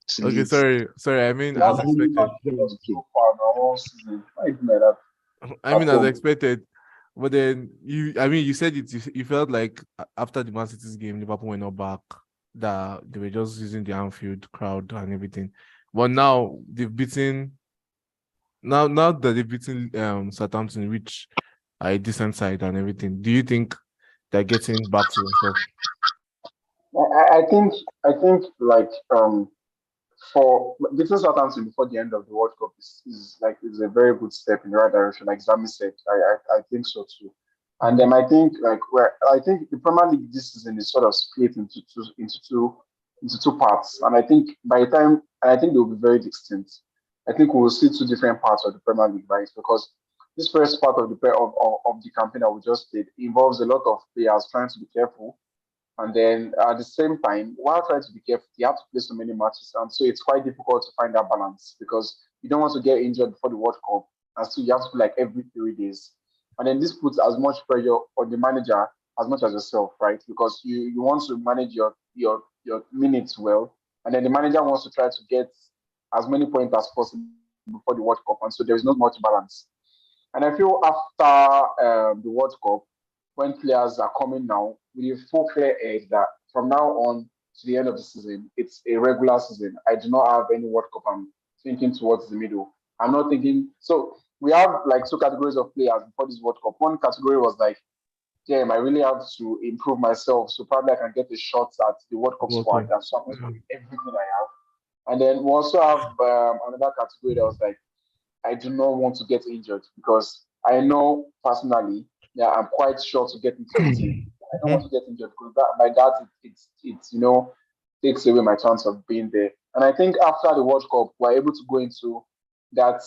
to okay, Leeds. sorry. I mean, That's as the only expected. match we lost so far now all season. Why do like that I at mean, as home? expected. But then you said it. You felt like after the Man City's game, Liverpool were not back. That they were just using the Anfield crowd and everything. But now they've beaten. Now that they've beaten Southampton, which are a decent side and everything. Do you think they're getting back to themselves? I think like for beating Southampton before the end of the World Cup is a very good step in the right direction. Like Zami said, I think so too. And then I think I think the Premier League this season is sort of split into two parts. And I think by the time I think they will be very distinct. I think we will see two different parts of the Premier League, right? Because this first part of the campaign that we just did involves a lot of players trying to be careful and then at the same time, while trying to be careful, you have to play so many matches. And so it's quite difficult to find that balance because you don't want to get injured before the World Cup. And so you have to play like every 3 days. And then this puts as much pressure on the manager as much as yourself, right? Because you want to manage your minutes well. And then the manager wants to try to get as many points as possible before the World Cup. And so there is not much balance. And I feel after the World Cup, when players are coming now, with a full clear head that from now on to the end of the season, it's a regular season. I do not have any World Cup I'm thinking towards the middle. I'm not thinking. So we have like two categories of players before this World Cup. One category was like, damn, I really have to improve myself. So probably I can get a shot at the World Cup squad. Welcome. And so I'm going to give everything I have. And then we also have another category that was like, I do not want to get injured because I know personally that I'm quite sure to get into the team. I don't want to get injured because by that it takes away my chance of being there. And I think after the World Cup, we're able to go that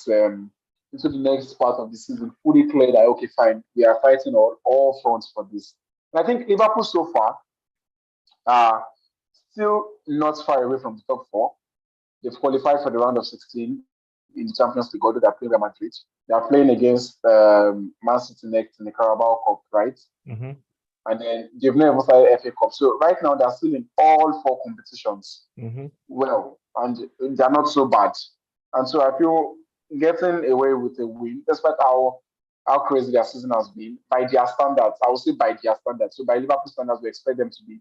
into the next part of the season fully clear that okay, fine, we are fighting all fronts for this. And I think Liverpool so far are still not far away from the top four. They've qualified for the round of 16 in the Champions League, although they're playing Real Madrid. They are playing against Man City next in the Carabao Cup, right? Mm-hmm. And then they've never started FA Cup. So right now they're still in all four competitions. Mm-hmm. Well, and they're not so bad. And so I feel getting away with a win, despite how crazy their season has been, by their standards, I would say by their standards. So by Liverpool standards, we expect them to be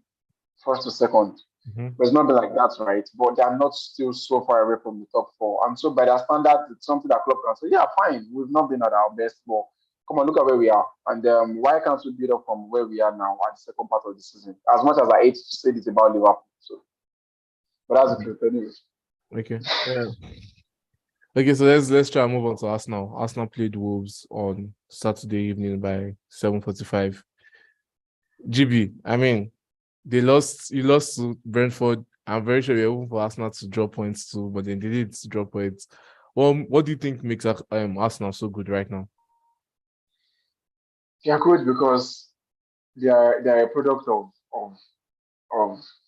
first or second. Mm-hmm. But it's not been like that, right? But they are not still so far away from the top four. And so by their standards, it's something that club can say, yeah, fine, we've not been at our best, but come on, look at where we are. And why can't we build up from where we are now at the second part of the season? As much as I hate to say this about Liverpool. So, but that's the truth anyway. Okay. Yeah. Okay, so let's try and move on to Arsenal. Arsenal played Wolves on Saturday evening by 7:45. GB, I mean, you lost to Brentford. I'm very sure you're hoping for Arsenal to drop points too, but then they did drop points. Well, what do you think makes Arsenal so good right now? They're good because they're a product of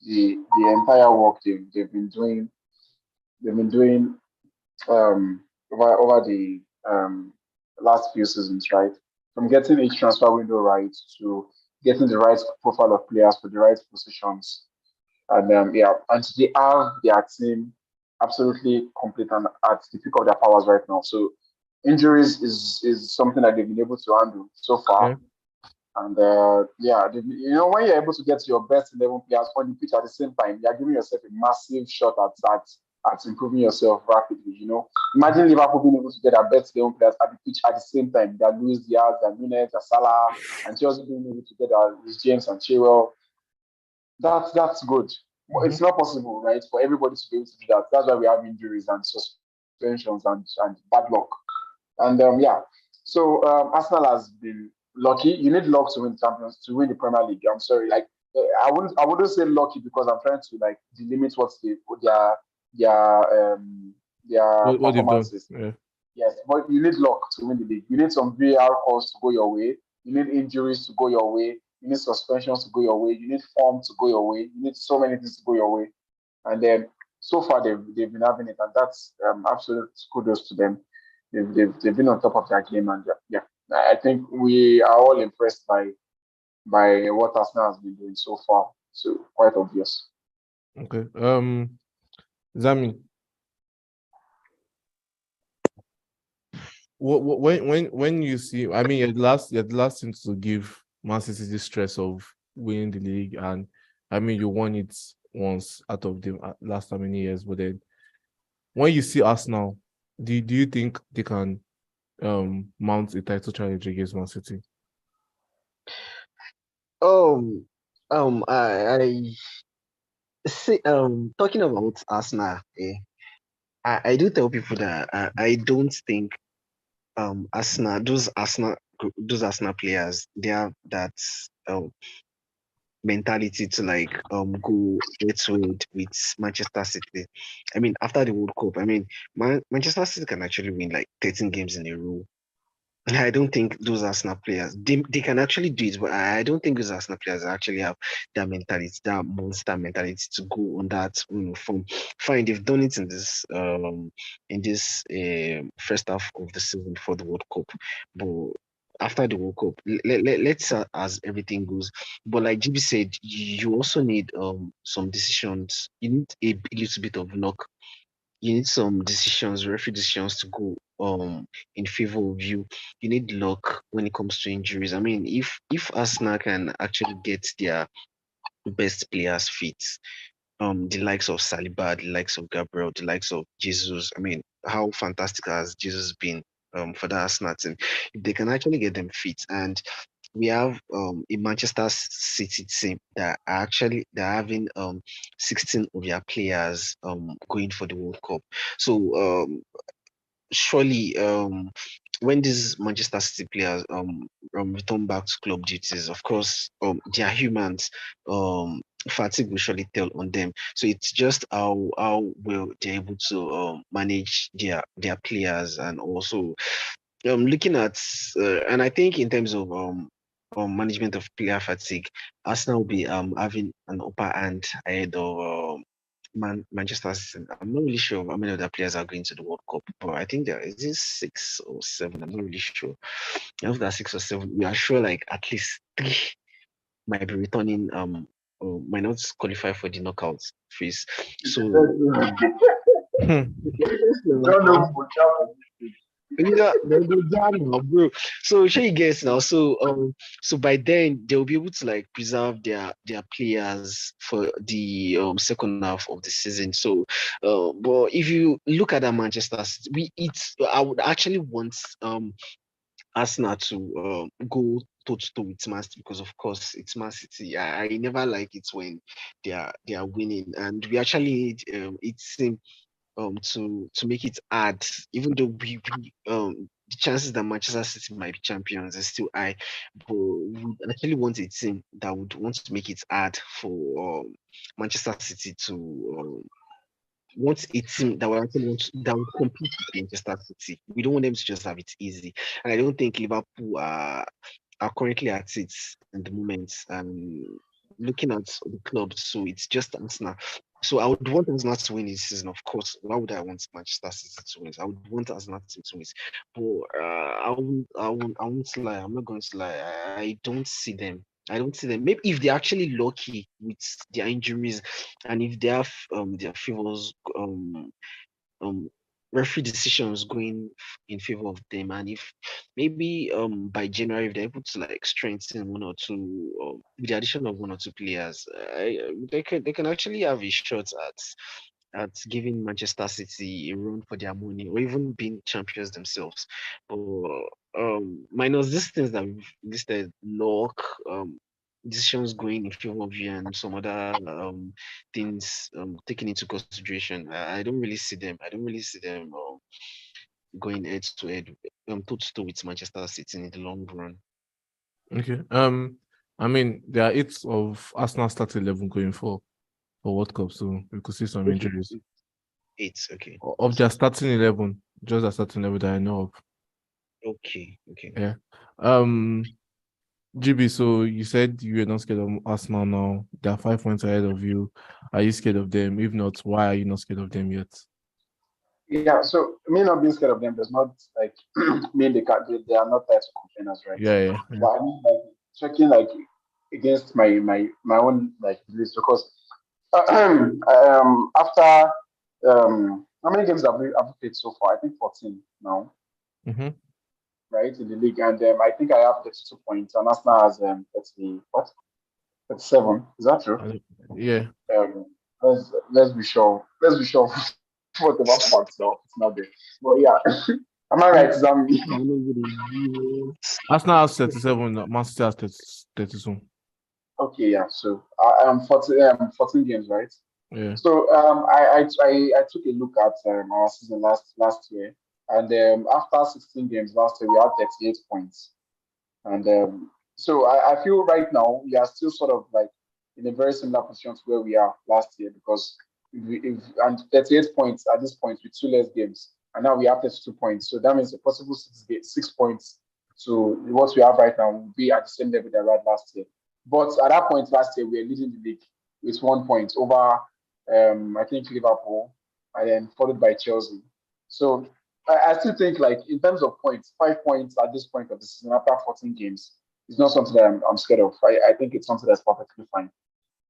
the entire work they've been doing. They've been doing over the last few seasons, right? From getting each transfer window right to getting the right profile of players for the right positions. And and they have their team absolutely complete and at the peak of their powers right now. So injuries is something that they've been able to handle so far. Yeah. And when you're able to get your best 11 players on the pitch at the same time, you're giving yourself a massive shot at improving yourself rapidly. Imagine Liverpool being able to get their best 11 players at the pitch at the same time. They're Luis Diaz, they're Nunez, they're Salah, and Chelsea being able to get Luis James and Chilwell. That's good. But Mm-hmm. it's not possible, right, for everybody to be able to do that. That's why we have injuries and suspensions and bad luck. And so Arsenal has been lucky. You need luck to win champions to win the Premier League. I'm sorry, like I wouldn't say lucky because I'm trying to like delimit what's their What they've done? performances. Yeah. Yes, but you need luck to win the league. You need some VAR calls to go your way. You need injuries to go your way. You need suspensions to go your way. You need form to go your way. You need so many things to go your way. And then so far they've been having it, and that's absolute kudos to them. they've been on top of their game, and yeah, I think we are all impressed by what Arsenal has been doing so far. So quite obvious. Okay. Zami, when you see, I mean, you're the last thing to give Man City the stress of winning the league, and I mean, you won it once out of the last how many years, but then when you see Arsenal, do you think they can mount a title challenge against Man City? I see. Talking about Arsenal, I do tell people that I don't think Arsenal, those Arsenal players, they have that um mentality to like go head with Manchester City. I mean, after the World Cup, I mean, Manchester City can actually win like 13 games in a row. I don't think those Arsenal players they can actually do it, but I don't think those Arsenal players actually have that mentality, that monster mentality to go on that from fine. They've done it in this first half of the season for the World Cup, but after the World Cup, let's as everything goes. But like GB said, you also need some decisions. You need a little bit of luck. You need some decisions, referee decisions to go in favor of you. You need luck when it comes to injuries. I mean, if Arsenal can actually get their best players fit, the likes of Saliba, the likes of Gabriel, the likes of Jesus. I mean, how fantastic has Jesus been for the Arsenal team? If they can actually get them fit, and we have a Manchester City team that are actually they're having 16 of their players going for the World Cup. So surely when these Manchester City players return back to club duties, of course they are humans. Fatigue will surely tell on them. So it's just how well they're able to manage their players, and also looking at and I think in terms of management of player fatigue, Arsenal will be having an upper hand ahead of Manchester City. I'm not really sure how many of their players are going to the World Cup, but I think there is this 6 or 7. I'm not really sure. After that 6 or 7, we are sure like at least 3 might be returning. Might not qualify for the knockout phase. So Hmm. Don't know for sure. yeah, now, bro. So sure you guys now. So by then they'll be able to like preserve their players for the second half of the season. So but if you look at that Manchester City, I would actually want Arsenal to go toe to toe with Man City, because of course it's Man City. I never like it when they are winning, and we actually need to make it hard, even though we the chances that Manchester City might be champions is still high, but we actually want a team that would want to make it hard for Manchester City to want a team that will actually that will compete with Manchester City. We don't want them to just have it easy, and I don't think Liverpool are currently at it in the moment. Looking at the clubs, so it's just Arsenal. So I would want Arsenal to win this season, of course. Why would I want Manchester City to win? I would want Arsenal to win. But I won't lie. I'm not going to lie. I don't see them. I don't see them. Maybe if they're actually lucky with their injuries, and if they have their favors um referee decisions going in favor of them, and if maybe by January if they're able to like strengthen one or two with the addition of one or two players, they can actually have a shot at giving Manchester City a run for their money, or even being champions themselves. But minus these things that we've listed, luck, decisions going in favor of you, and some other things taken into consideration, I don't really see them. I don't really see them going head to head, toe to toe with Manchester City in the long run. Okay. I mean, there are 8 of Arsenal starting 11 going for World Cup, so we could see some injuries. 8, okay. Of their starting 11, just the starting 11 that I know of. Okay. Yeah. GB, so you said you were not scared of Arsenal now. They are 5 points ahead of you. Are you scared of them? If not, why are you not scared of them yet? Yeah, so me not being scared of them does not like mean they are not types of complainers, right? Yeah. But I mean like checking like against my own like beliefs because after how many games have we played so far? I think 14 now, Mm-hmm. right, in the league, and I think I have 32 points, and Arsenal has 30 what 37. Is that true? Yeah. Um, let's be sure. Let's be sure. Whatever facts now, it's not there. But yeah, am I right, Zambi? I'm not good at you. Arsenal has 37, Man City has 30, 32. Okay, yeah. So I am 14 games, right? Yeah. So I took a look at our season last year, and after 16 games last year, we had 38 points. And so I feel right now we are still sort of like in a very similar position to where we are last year because if and 38 points at this point with two less games, and now we have 32 points. So that means a possible 6 points to what we have right now will be at the same level that we had last year. But at that point last year, we were leading the league with 1 point over I think Liverpool, and then followed by Chelsea. So I still think like in terms of points, 5 points at this point of the season after 14 games is not something that I'm scared of. I think it's something that's perfectly fine.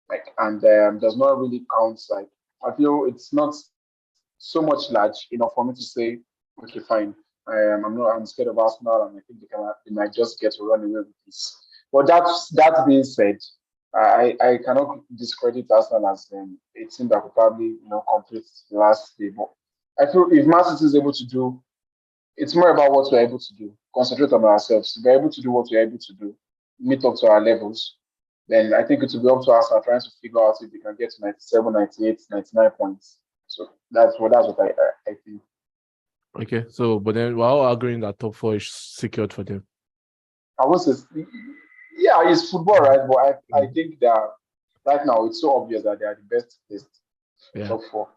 Like and does not really count. Like I feel it's not so much large enough for me to say, okay, fine. I'm scared of Arsenal, and I think they might just get to run away with this. But that being said, I cannot discredit Arsenal as a team that could probably complete the last day. But I feel if Man City is able to do, it's more about what we're able to do. Concentrate on ourselves. If we're able to do what we're able to do, meet up to our levels, then I think it will be up to us now trying to figure out if we can get to 97, 98, 99 points. So that's what I think. Okay. So, but then we're all agreeing that top four is secured for them. I won't say, yeah, it's football, right? But I think that right now it's so obvious that they are the best placed Yeah. top four.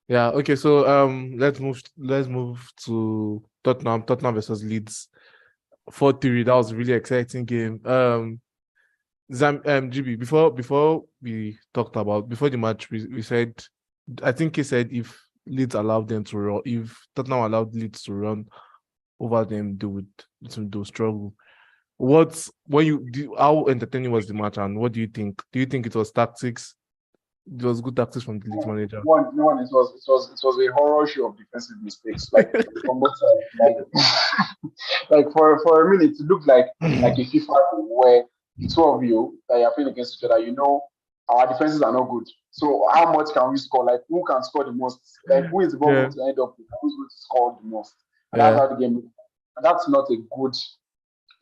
Yeah. Okay. So let's move to Tottenham. Tottenham versus Leeds. 4-3. That was a really exciting game. GB, before we talked about before the match, we said, I think he said if Leeds allowed them to run, if Tottenham allowed Leeds to run over them, they would struggle. How entertaining was the match, and what do you think? Do you think it was tactics? It was good tactics from the Leeds manager. One, it was a horror show of defensive mistakes, like from both sides. Like for a minute, it looked like a FIFA game where the two of you that you are playing against each other, our defenses are not good. So how much can we score? Like who can score the most? Like who is the ball Yeah, going to end up with? Who's going to score the most? And that's yeah, how the game. And that's not a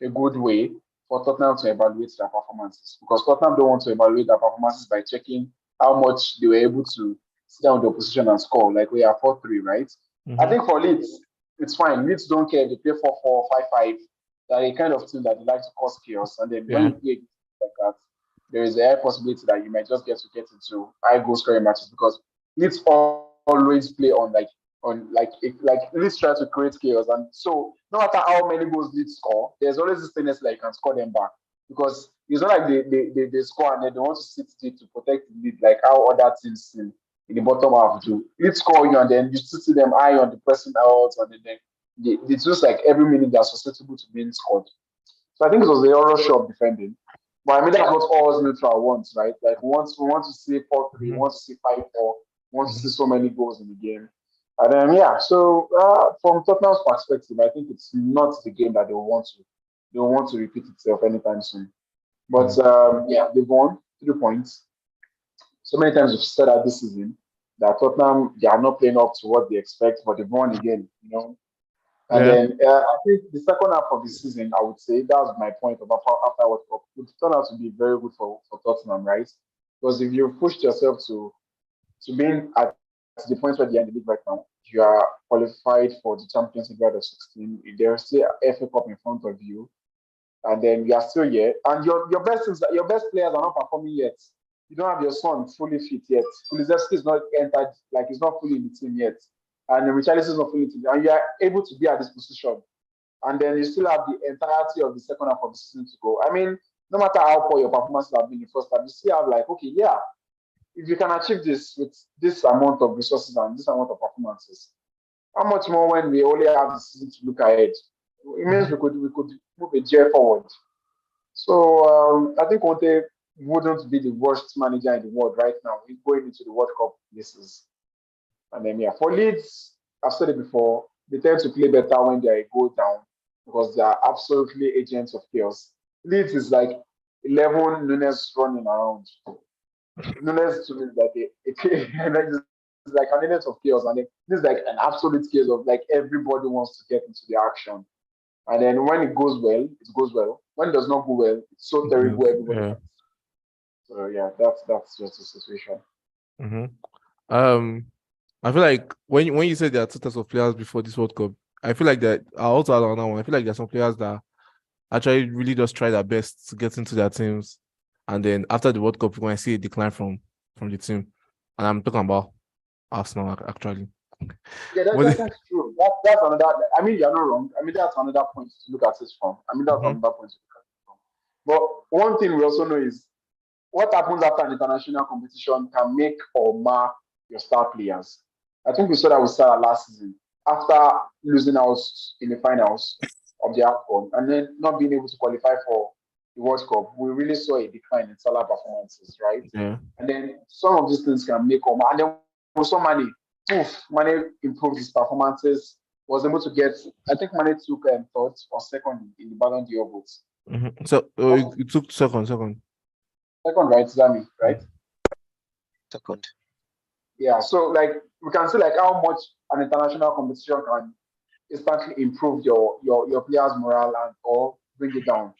good way for Tottenham to evaluate their performances because Tottenham don't want to evaluate their performances by checking how much they were able to sit down with the opposition and score. Like we are 4-3, right? I mm-hmm. think for Leeds, it's fine. Leeds don't care if they play 4-4, 5-5. They're a kind of team that they like to cause chaos. And then when Yeah, you play like that, there is a high possibility that you might just get into high goal scoring matches because Leeds always play on Leeds try to create chaos. And so no matter how many goals Leeds score, there's always this tendency that you can score them back. Because it's not like they score and then they want to sit deep to protect the lead like how other teams in the bottom half do. Lead score you and then you still see them high on the pressing out and then it's just like every minute they're susceptible to being scored. So I think it was the horror show of defending. But I mean that's what all neutral wants, right? Like we want to see 4-3, we mm-hmm. want to see 5-4, we want to see Mm-hmm. so many goals in the game. And then yeah, so from Tottenham's perspective, I think it's not the game that they want to repeat itself anytime soon. But yeah, they've won 3 points. So many times we've said that this season that Tottenham they are not playing up to what they expect, but they've won again. And Yeah, then I think the second half of the season, I would say that was my point of after World Cup. It turned out to be very good for Tottenham, right? Because if you pushed yourself to being at the point where you're in the league right now, you are qualified for the Champions League round of 16. There's still FA Cup in front of you and then you are still here, and your best players are not performing yet. You don't have your son fully fit yet. Kulusevski is not entered, like he's not fully in the team yet, and Richarlison is not fully in the team, and you are able to be at this position, and then you still have the entirety of the second half of the season to go. I mean, no matter how poor your performances have been in the first half, you still have like, okay, yeah, if you can achieve this with this amount of resources and this amount of performances, How much more when we only have the season to look ahead? It means Mhm. we could move a year forward. So I think Conte wouldn't be the worst manager in the world right now. He's going into the World Cup places. And then yeah, for Leeds, I've said it before, they tend to play better when they are a goal down because they are absolutely agents of chaos. Leeds is like 11 Nunes running around. Nunes to me is like it's like an agent of chaos, and this is like an absolute case of like everybody wants to get into the action. And then when it goes well, it goes well. When it does not go well, it's so terrible everybody Yeah. wins. So yeah, that's just the situation. hmm Um, I feel like when you said there are two types of players before this World Cup, I feel like that I also add on that one. I feel like there's some players that actually really just try their best to get into their teams, and then after the World Cup, when I see a decline from the team, and I'm talking about Arsenal actually. Yeah, But that's true. That's another. I mean, you're not wrong. I mean, that's another point to look at it from. I mean, that's Mhm. another point to look at it from. But one thing we also know is what happens after an international competition can make or mar your star players. I think we saw that with Salah last season after losing out in the finals of the AFCON and then not being able to qualify for the World Cup. We really saw a decline in Salah performances, right? Yeah. And then some of these things can make or mar. And then we saw Mane. Mane improved his performances. Was able to get. I think Mane took third or second in the Ballon d'Or votes. So it took second. Second, right, Zami, right? Second. Yeah, so like we can see like how much an international competition can instantly improve your players' morale and or bring it down.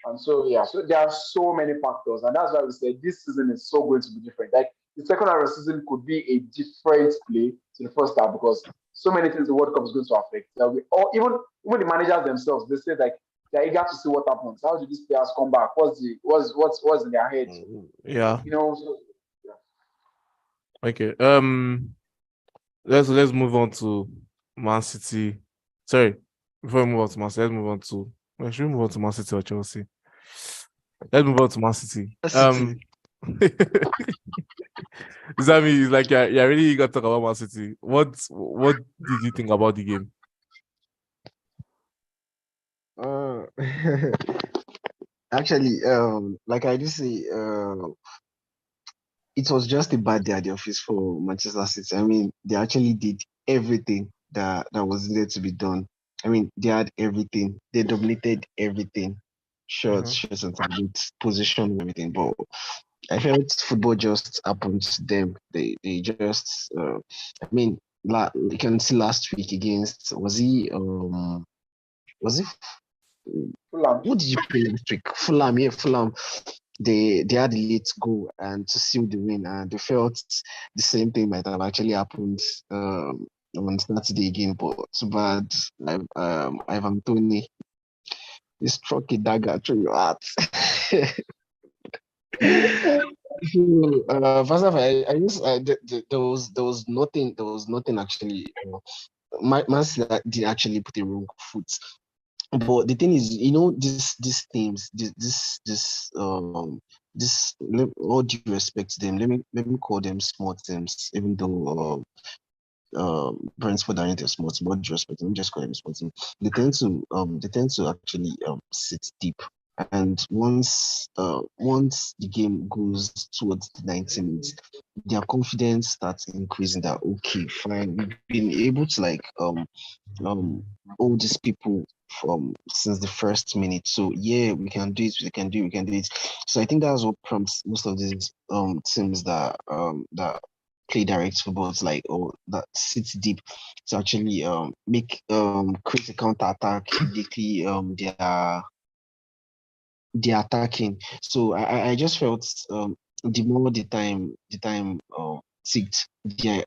And so yeah, so there are so many factors, and that's why we say this season is so going to be different. Like the second half of the season could be a different play to the first half because so many things the World Cup is going to affect. That we or even the managers themselves, they say like they're eager to see what happens. How do these players come back? What's in their heads? Yeah. So, yeah. Okay. Let's move on to Man City. Sorry, before we move on to Man City, let's move on to. Well, should we move on to Man City or Chelsea? Let's move on to Man City. City. Zami is like yeah, really eager to talk about Man City. What did you think about the game? Uh, actually, like I did say, it was just a bad day at the office for Manchester City. I mean, they actually did everything that was needed to be done. I mean, they had everything. They dominated everything. Shots and targets, position, everything. But I felt football just happened to them. They just I mean, you can see last week against was it Fulham. who did you play last week? Fulham, yeah, Fulham. They had a late goal and to seal the win, and they felt the same thing might have actually happened on Saturday again, but too bad. Ivan Tony, he struck a dagger through your heart. First of all, I just there was nothing actually. Man City did actually put a wrong foot. But the thing is, these teams, all due respect to them, let me call them small teams, even though Brentford aren't a small team, all due respect, let me just call them small team. They tend to actually sit deep. And once the game goes towards the 90 minutes, their confidence starts increasing that okay, fine, we've been able to like um all these people from since the first minute. So yeah, we can do it, we can do it. So I think that's what prompts most of these teams that play direct football to like or that sits deep to actually make create a counter attack immediately they're attacking. So I just felt the more the time ticked, their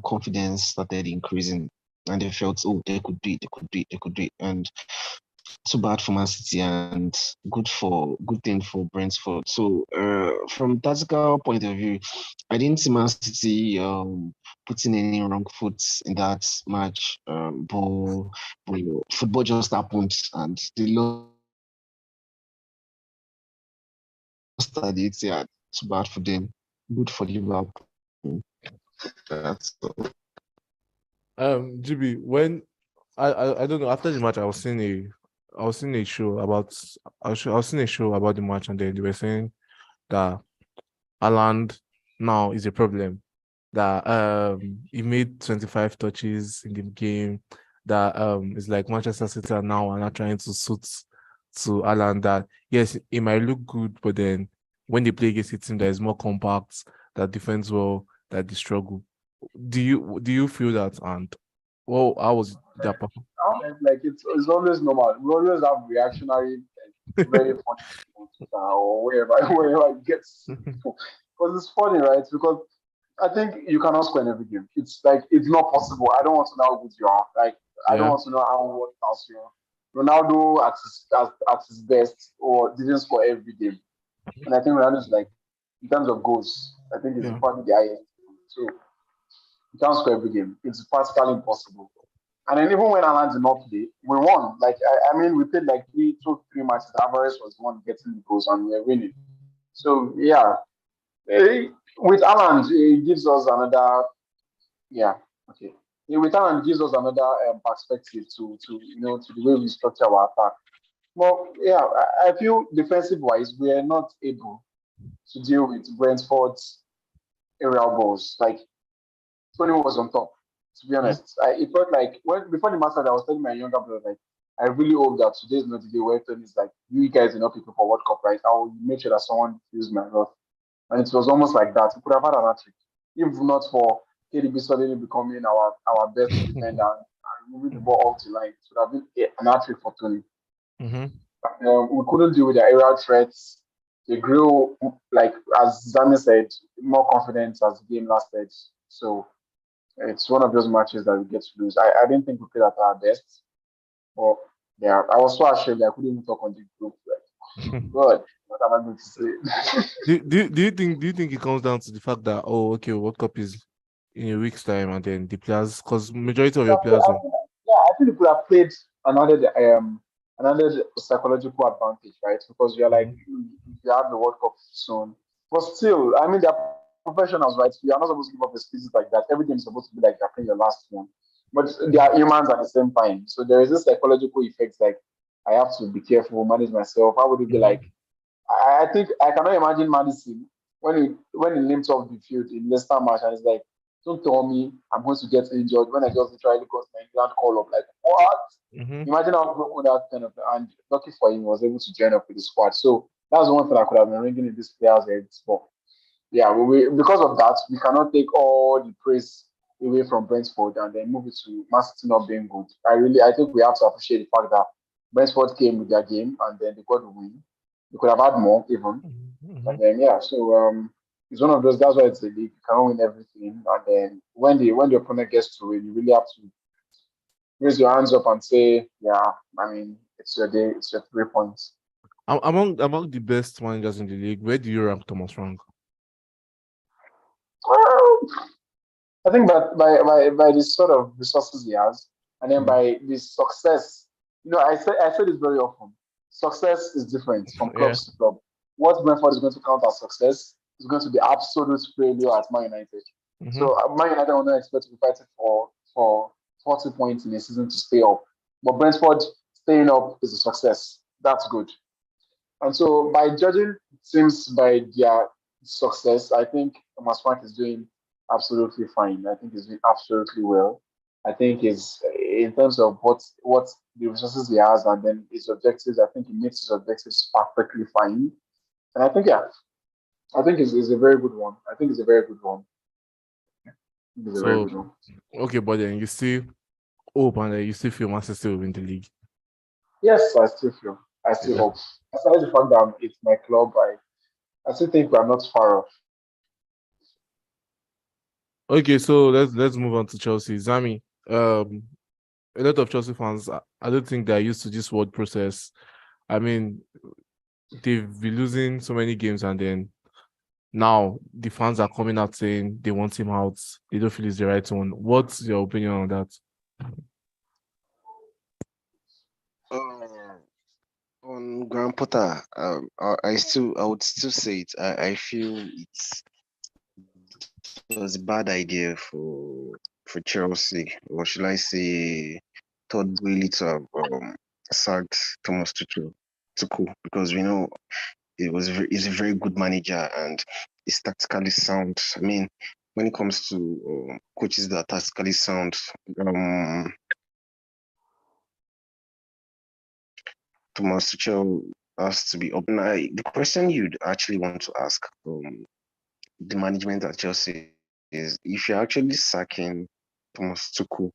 confidence started increasing, and they felt oh they could do it, they could do it, they could do it, and too bad for Man City and good thing for Brentford. So from tactical point of view, I didn't see Man City putting any wrong foot in that match. But football just happened and they lost at the Etihad. Too bad for them. Good for Liverpool. That's all. GB, when I don't know, after the match, I was seeing a show about I was seeing a show about the match, and then they were saying that Haaland now is a problem. That he made 25 touches in the game. That it's like Manchester City are not trying to suit to Haaland. That yes, it might look good, but then when they play against a team that is more compact, that defends well, that they struggle. Do you feel that? And well, how was that? Like it's always normal. We always have reactionary, like, very funny people on Twitter or wherever wherever it gets because it's funny, right? Because I think you cannot score in every game. It's like it's not possible. I don't want to know how good you are. Like I don't Yeah. want to know how what else you are. Ronaldo at his best or didn't score every game, and I think Ronaldo is like in terms of goals, I think it's Yeah. probably the highest. So you can't score every game. It's practically impossible. And then even when Alan did not play, we won. Like I mean, we played like 3 matches. Alvarez was the one getting the goals, and we were winning. So yeah, with Alan, it gives us another yeah okay. With Alan, it gives us another perspective to the way we structure our attack. Well, yeah, I feel defensive wise, we are not able to deal with Brentford's aerial balls. Like Tony was on top. To be Mhm. honest, it felt like when before the match started, I was telling my younger brother like, I really hope that today is not the day where Tony's like, you guys are not people for World Cup, right? I will make sure that someone feels my wrath. And it was almost like that. We could have had an hat-trick, if not for KDB suddenly becoming our best defender and moving the ball off the line. It would have been an hat-trick for Tony. Mhm. We couldn't deal with the aerial threats. They grew, like as Zami said, more confident as the game lasted. So it's one of those matches that we get to lose. I didn't think we played at our best, but yeah, I was so ashamed that I couldn't even talk on the group. Like, God, what am I going to say? Do you think it comes down to the fact that, oh, okay, World Cup is in a week's time, and then the players, because majority of your players will. Yeah, I think we could have played another another psychological advantage, right? Because you're like Mhm. you have the World Cup soon, but still, I mean, they're professionals, right? You are not supposed to give up excuses like that. Every game is supposed to be like you're playing your last one, but they are humans at the same time. So there is this psychological effect, like I have to be careful, manage myself. How would it be like? Mhm. I think I cannot imagine Madison when he limps off the field in Leicester match and it's like, don't tell me I'm going to get injured when I just literally got my England call up. Like what? Mhm. Imagine how broken that kind of and lucky for him he was able to join up with the squad. So that's one thing I could have been ringing in this player's heads. But yeah, because of that, we cannot take all the praise away from Brentford and then move it to Man City not being good. I think we have to appreciate the fact that Brentford came with their game and then they got the win. They could have had more even. And Mhm. then yeah, so it's one of those. That's why it's a league. You cannot win everything. And then when the opponent gets to win, you really have to raise your hands up and say, yeah, I mean, it's your day. It's your 3 points. Among the best managers in the league, where do you rank Thomas Frank? Well, I think by the sort of resources he has, and then Mm. by the success, I say this very often. Success is different from Yeah. clubs to club. What Brentford is going to count as success is going to be absolute failure at Man United. Mhm. So Man United will not expect to be fighting for 40 points in a season to stay up. But Brentford staying up is a success. That's good. And so by judging teams by their success, I think Thomas Frank is doing absolutely fine. I think he's doing absolutely well. I think is in terms of what the resources he has and then his objectives, I think he meets his objectives perfectly fine. And I think I think it's a very good one. I think it's a very good one. It's a very So good one. okay, but then you still hope, and then you still feel Manchester City will win the league. Yes, I still feel. I still Yeah. hope. Aside the fact that it's my club, I still think we're not far off. Okay, so let's move on to Chelsea. Zami, a lot of Chelsea fans, I don't think they're used to this word process. I mean, they've been losing so many games, and then now the fans are coming out saying they want him out. They don't feel he's the right one. What's your opinion on that? Uh, on Grand Potter, I would still say it. I feel it was a bad idea for for Chelsea, or should I say Todd Boehly to have sacked Thomas Tuchel, because we know he's a very good manager and he's tactically sound. I mean, when it comes to coaches that are tactically sound, Thomas Tuchel has to be up. Now, the question you'd actually want to ask the management at Chelsea is, if you're actually sacking Thomas Tuchel,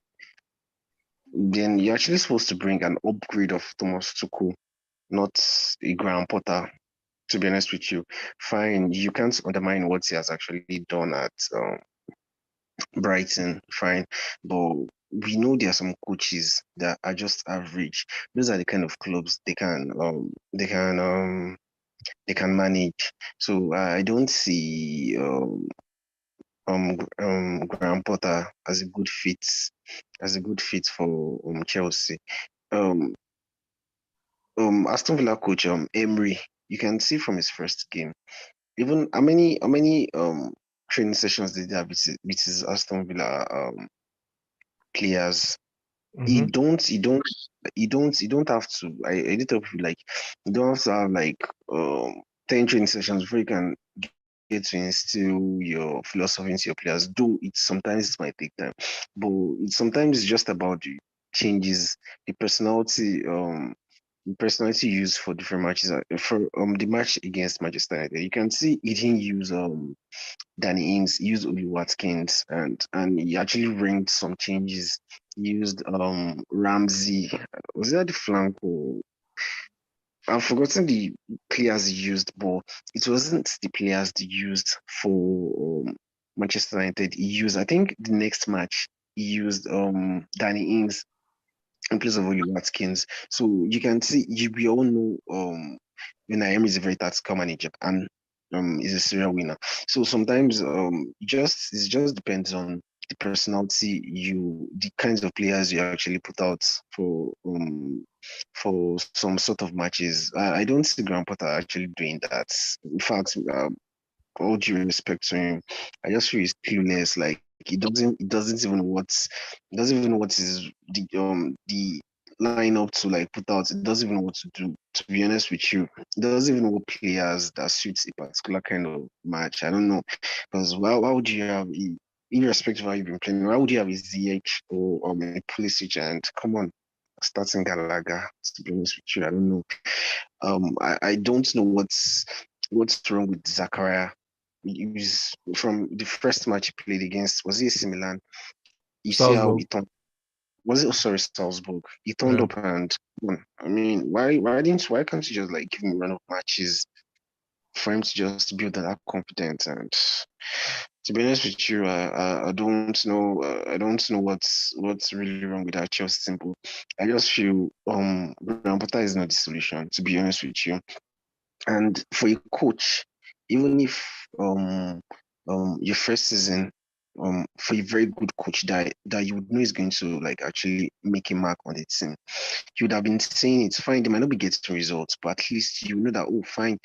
then you're actually supposed to bring an upgrade of Thomas Tuchel, not a Graham Potter. To be honest with you, fine, you can't undermine what he has actually done at Brighton, fine, but we know there are some coaches that are just average. Those are the kind of clubs they can manage. So I don't see Graham Potter as a good fit for Chelsea. Um, Aston Villa coach Emery, you can see from his first game, even how many training sessions did he have with his Aston Villa players. You Mm-hmm. don't have to. I did tell people, like, you don't have to have like 10 training sessions before you can get to instill your philosophy into your players. Though it might take time, but sometimes it's just about the changes, the personality used for different matches. For the match against Manchester United, you can see he didn't use Danny Ings, he used Oli Watkins, and he actually bring some changes. He used Ramsey. Was that the flank? Or I've forgotten the players he used, but it wasn't the players he used for Manchester United. He used, I think, the next match he used Danny Ings in place of Oli Watkins. So you can see, we all know Unai is a very tactical manager, and is a serial winner. So sometimes it just depends on the personality, the kinds of players you actually put out for some sort of matches. I don't see Graham Potter actually doing that. In fact, all due respect to him, I just feel he's clueless. Like, he doesn't even know what is the lineup to like put out. It doesn't even know what to do. To be honest with you, it doesn't even know what players that suits a particular kind of match. I don't know, because why would you have, irrespective of how you've been playing, why would you have a ZH or a Pulisic, and come on, starting Galaga? To be honest with you, I don't know. I don't know what's wrong with Zakaria. He was, from the first match he played against, was it AC Milan? You see how Salzburg. he turned. Was it? Oh, sorry, Salzburg. He turned Yeah. up and I mean, why can't you just like give him a run of matches for him to just build that confidence? And to be honest with you, I don't know. I don't know what's really wrong with that Chelsea team. I just feel Graham Potter is not the solution. To be honest with you, and for a coach, even if your first season, for a very good coach that you would know is going to like actually make a mark on the team, you would have been saying it's fine. They might not be getting results, but at least you know that, oh, fine,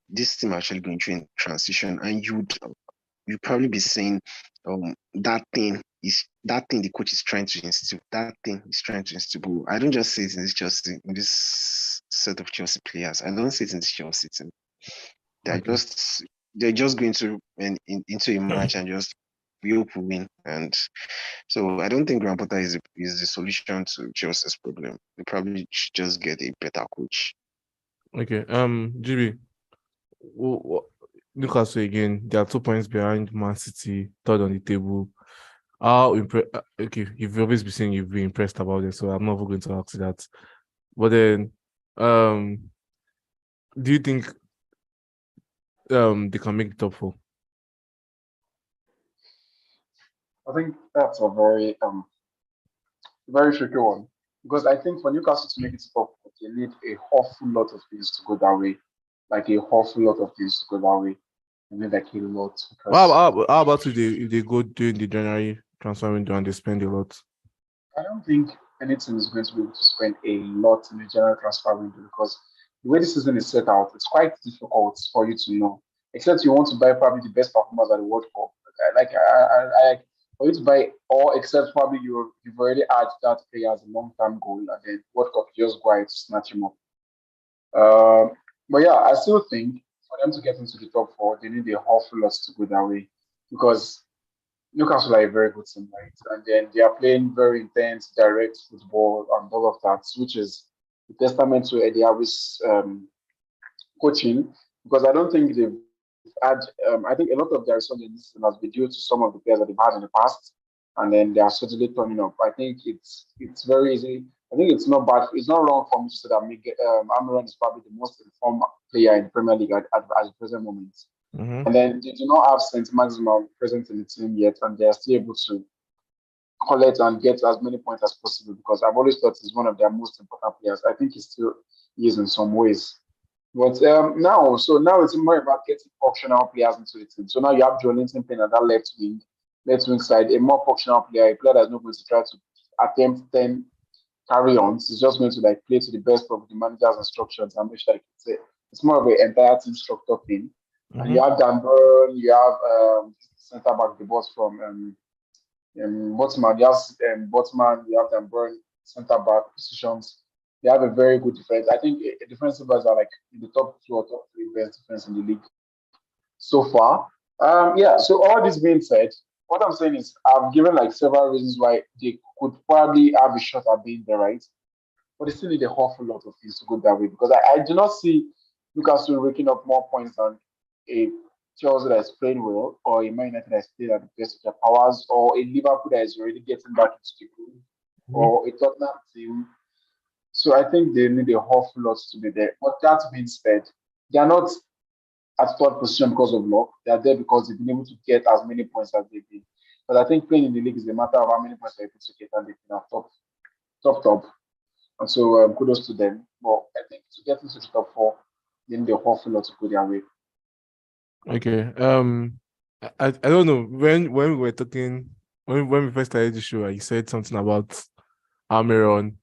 this team actually going through a transition, and you probably be saying that thing the coach is trying to instill. That thing is trying to instill. But I don't just see it in this Chelsea, in this set of Chelsea players. I don't see it in this Chelsea team. They're Okay. just they're just going to into a match and just, we hope we win. And so I don't think Graham Potter is the solution to Chelsea's problem. They probably should just get a better coach. Okay. GB. Newcastle again. They are 2 points behind Man City, third on the table. Okay, you've always been saying you've been impressed about it, so I'm not even going to ask you that. But then, do you think they can make the top four? I think that's a very tricky one, because I think for Newcastle to make it top, they need a awful lot of things to go that way, like a awful lot of things to go that way. I mean, like a lot, because How about if they go during the January transfer window and they spend a lot? I don't think any team is going to be able to spend a lot in the general transfer window, because the way the season is set out, it's quite difficult for you to know. Except you want to buy probably the best performers at the World Cup. Like for you to buy all except probably you've already had that player as a long-term goal, and then World Cup you just go ahead to snatch him up. But yeah, I still think for them to get into the top four, they need a awful lot to go that way because Newcastle are a very good team, right? And then they are playing very intense, direct football and all of that, which is a testament to Eddie Howe's coaching because I don't think they've had. I think a lot of their resurgence has been due to some of the players that they've had in the past, and then they are certainly turning up. I think it's very easy. I think it's not bad. It's not wrong for me to say that Miguel, Almiron is probably the most informed player in the Premier League at the present moment. Mm-hmm. And then they do not have Saint Maximin present in the team yet, and they are still able to collect and get as many points as possible because I've always thought he's one of their most important players. I think he still is in some ways. But now it's more about getting functional players into the team. So now you have Joe Linton playing at that left wing side, a more functional player, a player that's not going to try to attempt 10 carry-ons. He's just going to like play to the best of the manager's instructions and make sure it's more of an entire team structure thing. And you Mm-hmm. have Dan Burn, you have centre back the boss from Botman, Botman, you have Dan Burn, centre back positions. They have a very good defense. I think defensive backs are like in the top two or top three best defense in the league so far. Yeah, so all this being said, what I'm saying is I've given like several reasons why they could probably have a shot at being there, right? But they still need a awful lot of things to go that way because I do not see Newcastle raking up more points than a Chelsea that is playing well, or a Man United that is playing at the best of their powers, or a Liverpool that is already getting back into the groove, Mm-hmm. or a Tottenham team. So I think they need a awful lot to be there. But that being said, they are not at third position because of luck. They are there because they've been able to get as many points as they've been. But I think playing in the league is a matter of how many points they're able to get, and they've been at top. And so kudos to them. But I think to get into the top four, they need a awful lot to go their way. Okay. I don't know when we were talking when we first started the show, you said something about Almiron.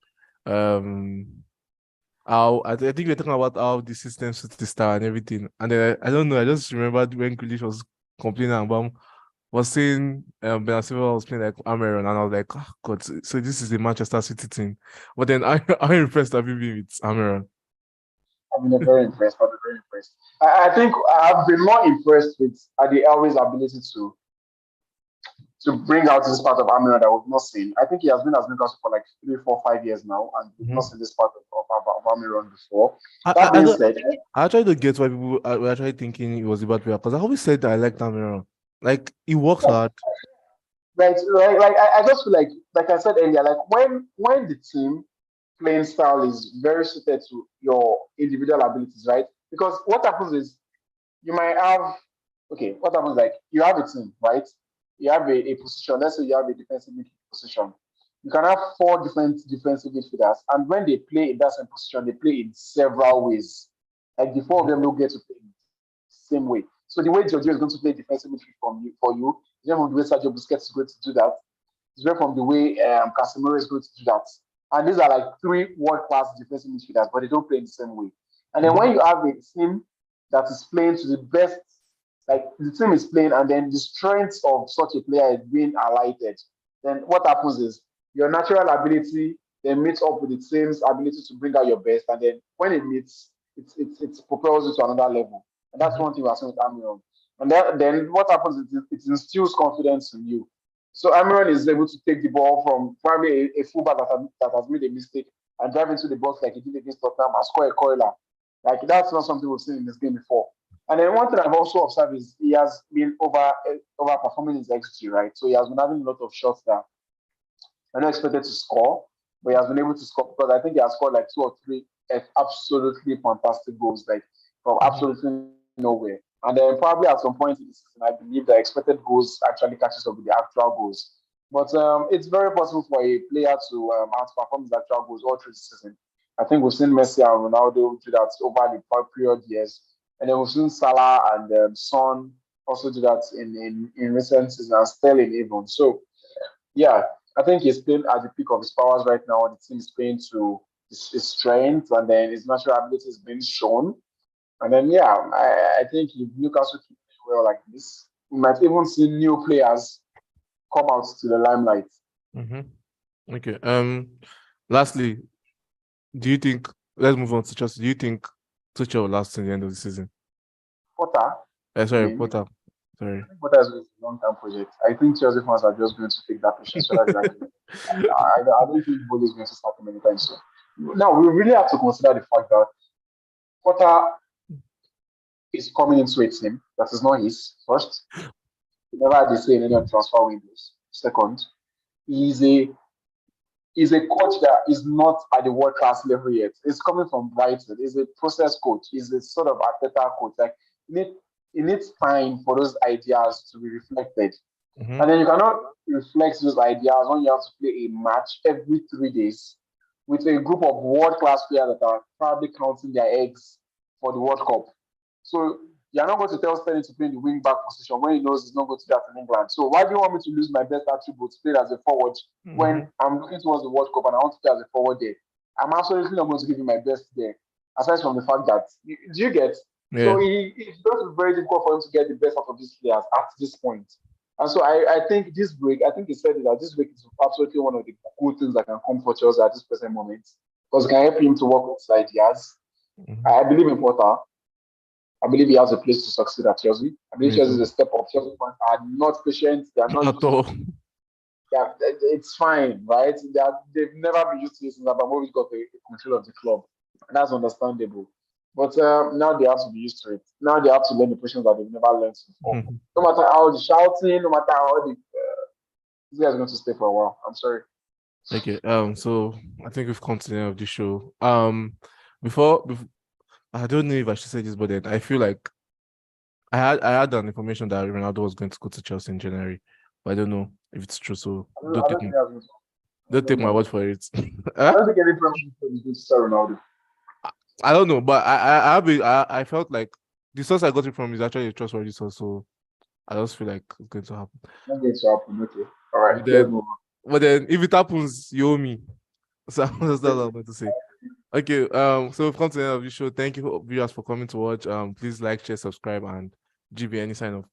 How I think we were talking about how the system suits the star and everything. And then I don't know, I just remembered when Grealish was complaining about was saying Ben Silva was playing like Almiron, and I was like, oh God, so this is the Manchester City team. But then I impressed have you been with Almiron. I've been very impressed. I've been very impressed. I think I've been more impressed with the Always ability to bring out this part of Amira that we've not seen. I think he has been at Newcastle for like 3, 4, 5 years now, and we've not Mhm. seen this part of Amiron before. I, That I, I, being don't- said, I tried to get why people were actually thinking it was a bad player because I always said that I liked Almiron. Like he works hard. I just feel like I said earlier, like when the team playing style is very suited to your individual abilities, right? Because what happens is you might have what happens like you have a team, right? You have a position. Let's say you have a defensive midfield position. You can have four different defensive midfielders, and when they play in that same position, they play in several ways. Like the four of Mhm. them don't get to play in the same way. So the way Jorginho is going to play defensive midfield for you, is different from the way Sergio Busquets is going to do that. It's different from the way Casemiro is going to do that. And these are like three world-class defensive midfielders, but they don't play in the same way. And then Mhm. when you have a team that is playing to the best, like the team is playing, and then the strength of such a player is being highlighted, then what happens is your natural ability then meets up with the team's ability to bring out your best, and then when it meets, it propels you to another level. And that's Mhm. one thing we're seeing with Amiron. And then what happens is it instills confidence in you. So Amiron is able to take the ball from probably a fullback that has made a mistake and drive into the box like he did against Tottenham and score a curler. Like that's not something we've seen in this game before. And then one thing I've also observed is he has been overperforming his XG, right? So he has been having a lot of shots that are not expected to score, but he has been able to score because I think he has scored like two or three absolutely fantastic goals, like from Mhm. absolutely nowhere. And then probably at some point in the season, I believe the expected goals actually catches up with the actual goals. But it's very possible for a player to outperform his actual goals all through the season. I think we've seen Messi and Ronaldo do that over the period years. And then we've seen Salah and Son also do that in recent seasons, and Sterling even. So, yeah, I think he's playing at the peak of his powers right now. The team is playing to his strength, and then his natural ability is being shown. And then, yeah, I think if Newcastle keep playing well like this, we might even see new players come out to the limelight. Okay. Lastly, do you think? Let's move on to Chelsea. Do you think Tuchel will last to the end of the season? Potter, Sorry, maybe. Potter. Sorry. I think Potter is a long-term project. I think Chelsea fans are just going to take that patience. So that's exactly. I don't think Bole is going to start him anytime soon. Now we really have to consider the fact that Potter is coming into a team that is not his. First, he never had a say in any transfer windows. Second, he's a is a coach that is not at the world class level yet. He's coming from Brighton. He's a process coach. He's a sort of Arteta coach. Like it needs time for those ideas to be reflected. And then you cannot reflect those ideas when you have to play a match every 3 days with a group of world class players that are probably counting their eggs for the World Cup. So you're not going to tell Sterling to play in the wing back position when he knows he's not going to do that in England. So why do you want me to lose my best attributes, play as a forward, when I'm looking towards the World Cup and I want to play as a forward there? I'm absolutely not going to give you my best there. Aside from the fact that, do you get? Yeah. So it's going to be very difficult for him to get the best out of these players at this point. And so I think this break, I think he said that this break is absolutely one of the good things that can come for Chelsea at this present moment, because it can help him to work with his ideas. I believe in Potter. I believe he has a place to succeed at Chelsea. I believe Chelsea is a step up. Chelsea fans are not patient. They are not at all. Yeah, it's fine, right? They've never been used to this since Abramovich got the control of the club. And that's understandable. But now they have to be used to it. Now they have to learn the positions that they've never learned before. No matter how the shouting, no matter how these guys are going to stay for a while. I'm sorry. Okay. So I think we've come to the end of the show. Before I don't know if I should say this, but then I feel like I had an information that Ronaldo was going to go to Chelsea in January, but I don't know if it's true. So don't take my word for it. I don't think any Premier League is going to start Ronaldo. I don't know, but I felt like the source I got it from is actually a trustworthy source, so I just feel like it's going to happen. Not going to happen. Okay. All right. But then if it happens, you owe me. So that's what I'm going to say. Okay, so we've come to the end of the show. Thank you, viewers, for coming to watch. Please like, share, subscribe, and GB, any sign off?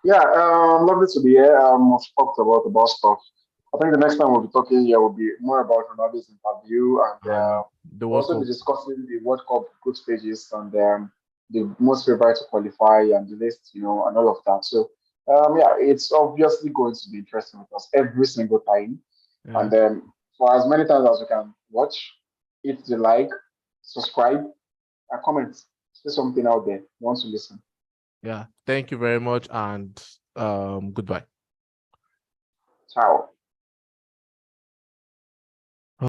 Yeah, lovely to be here. We've talked about stuff. I think the next time we'll be talking here will be more about Ronaldo's interview, and the we'll also be discussing the World Cup group stages and the most favourite to qualify and the list, and all of that. So, yeah, it's obviously going to be interesting with us every single time. Yeah. And for as many times as you can watch, hit the like, subscribe, and comment. Say something out there. You want to listen. Yeah, thank you very much, and goodbye. Ciao.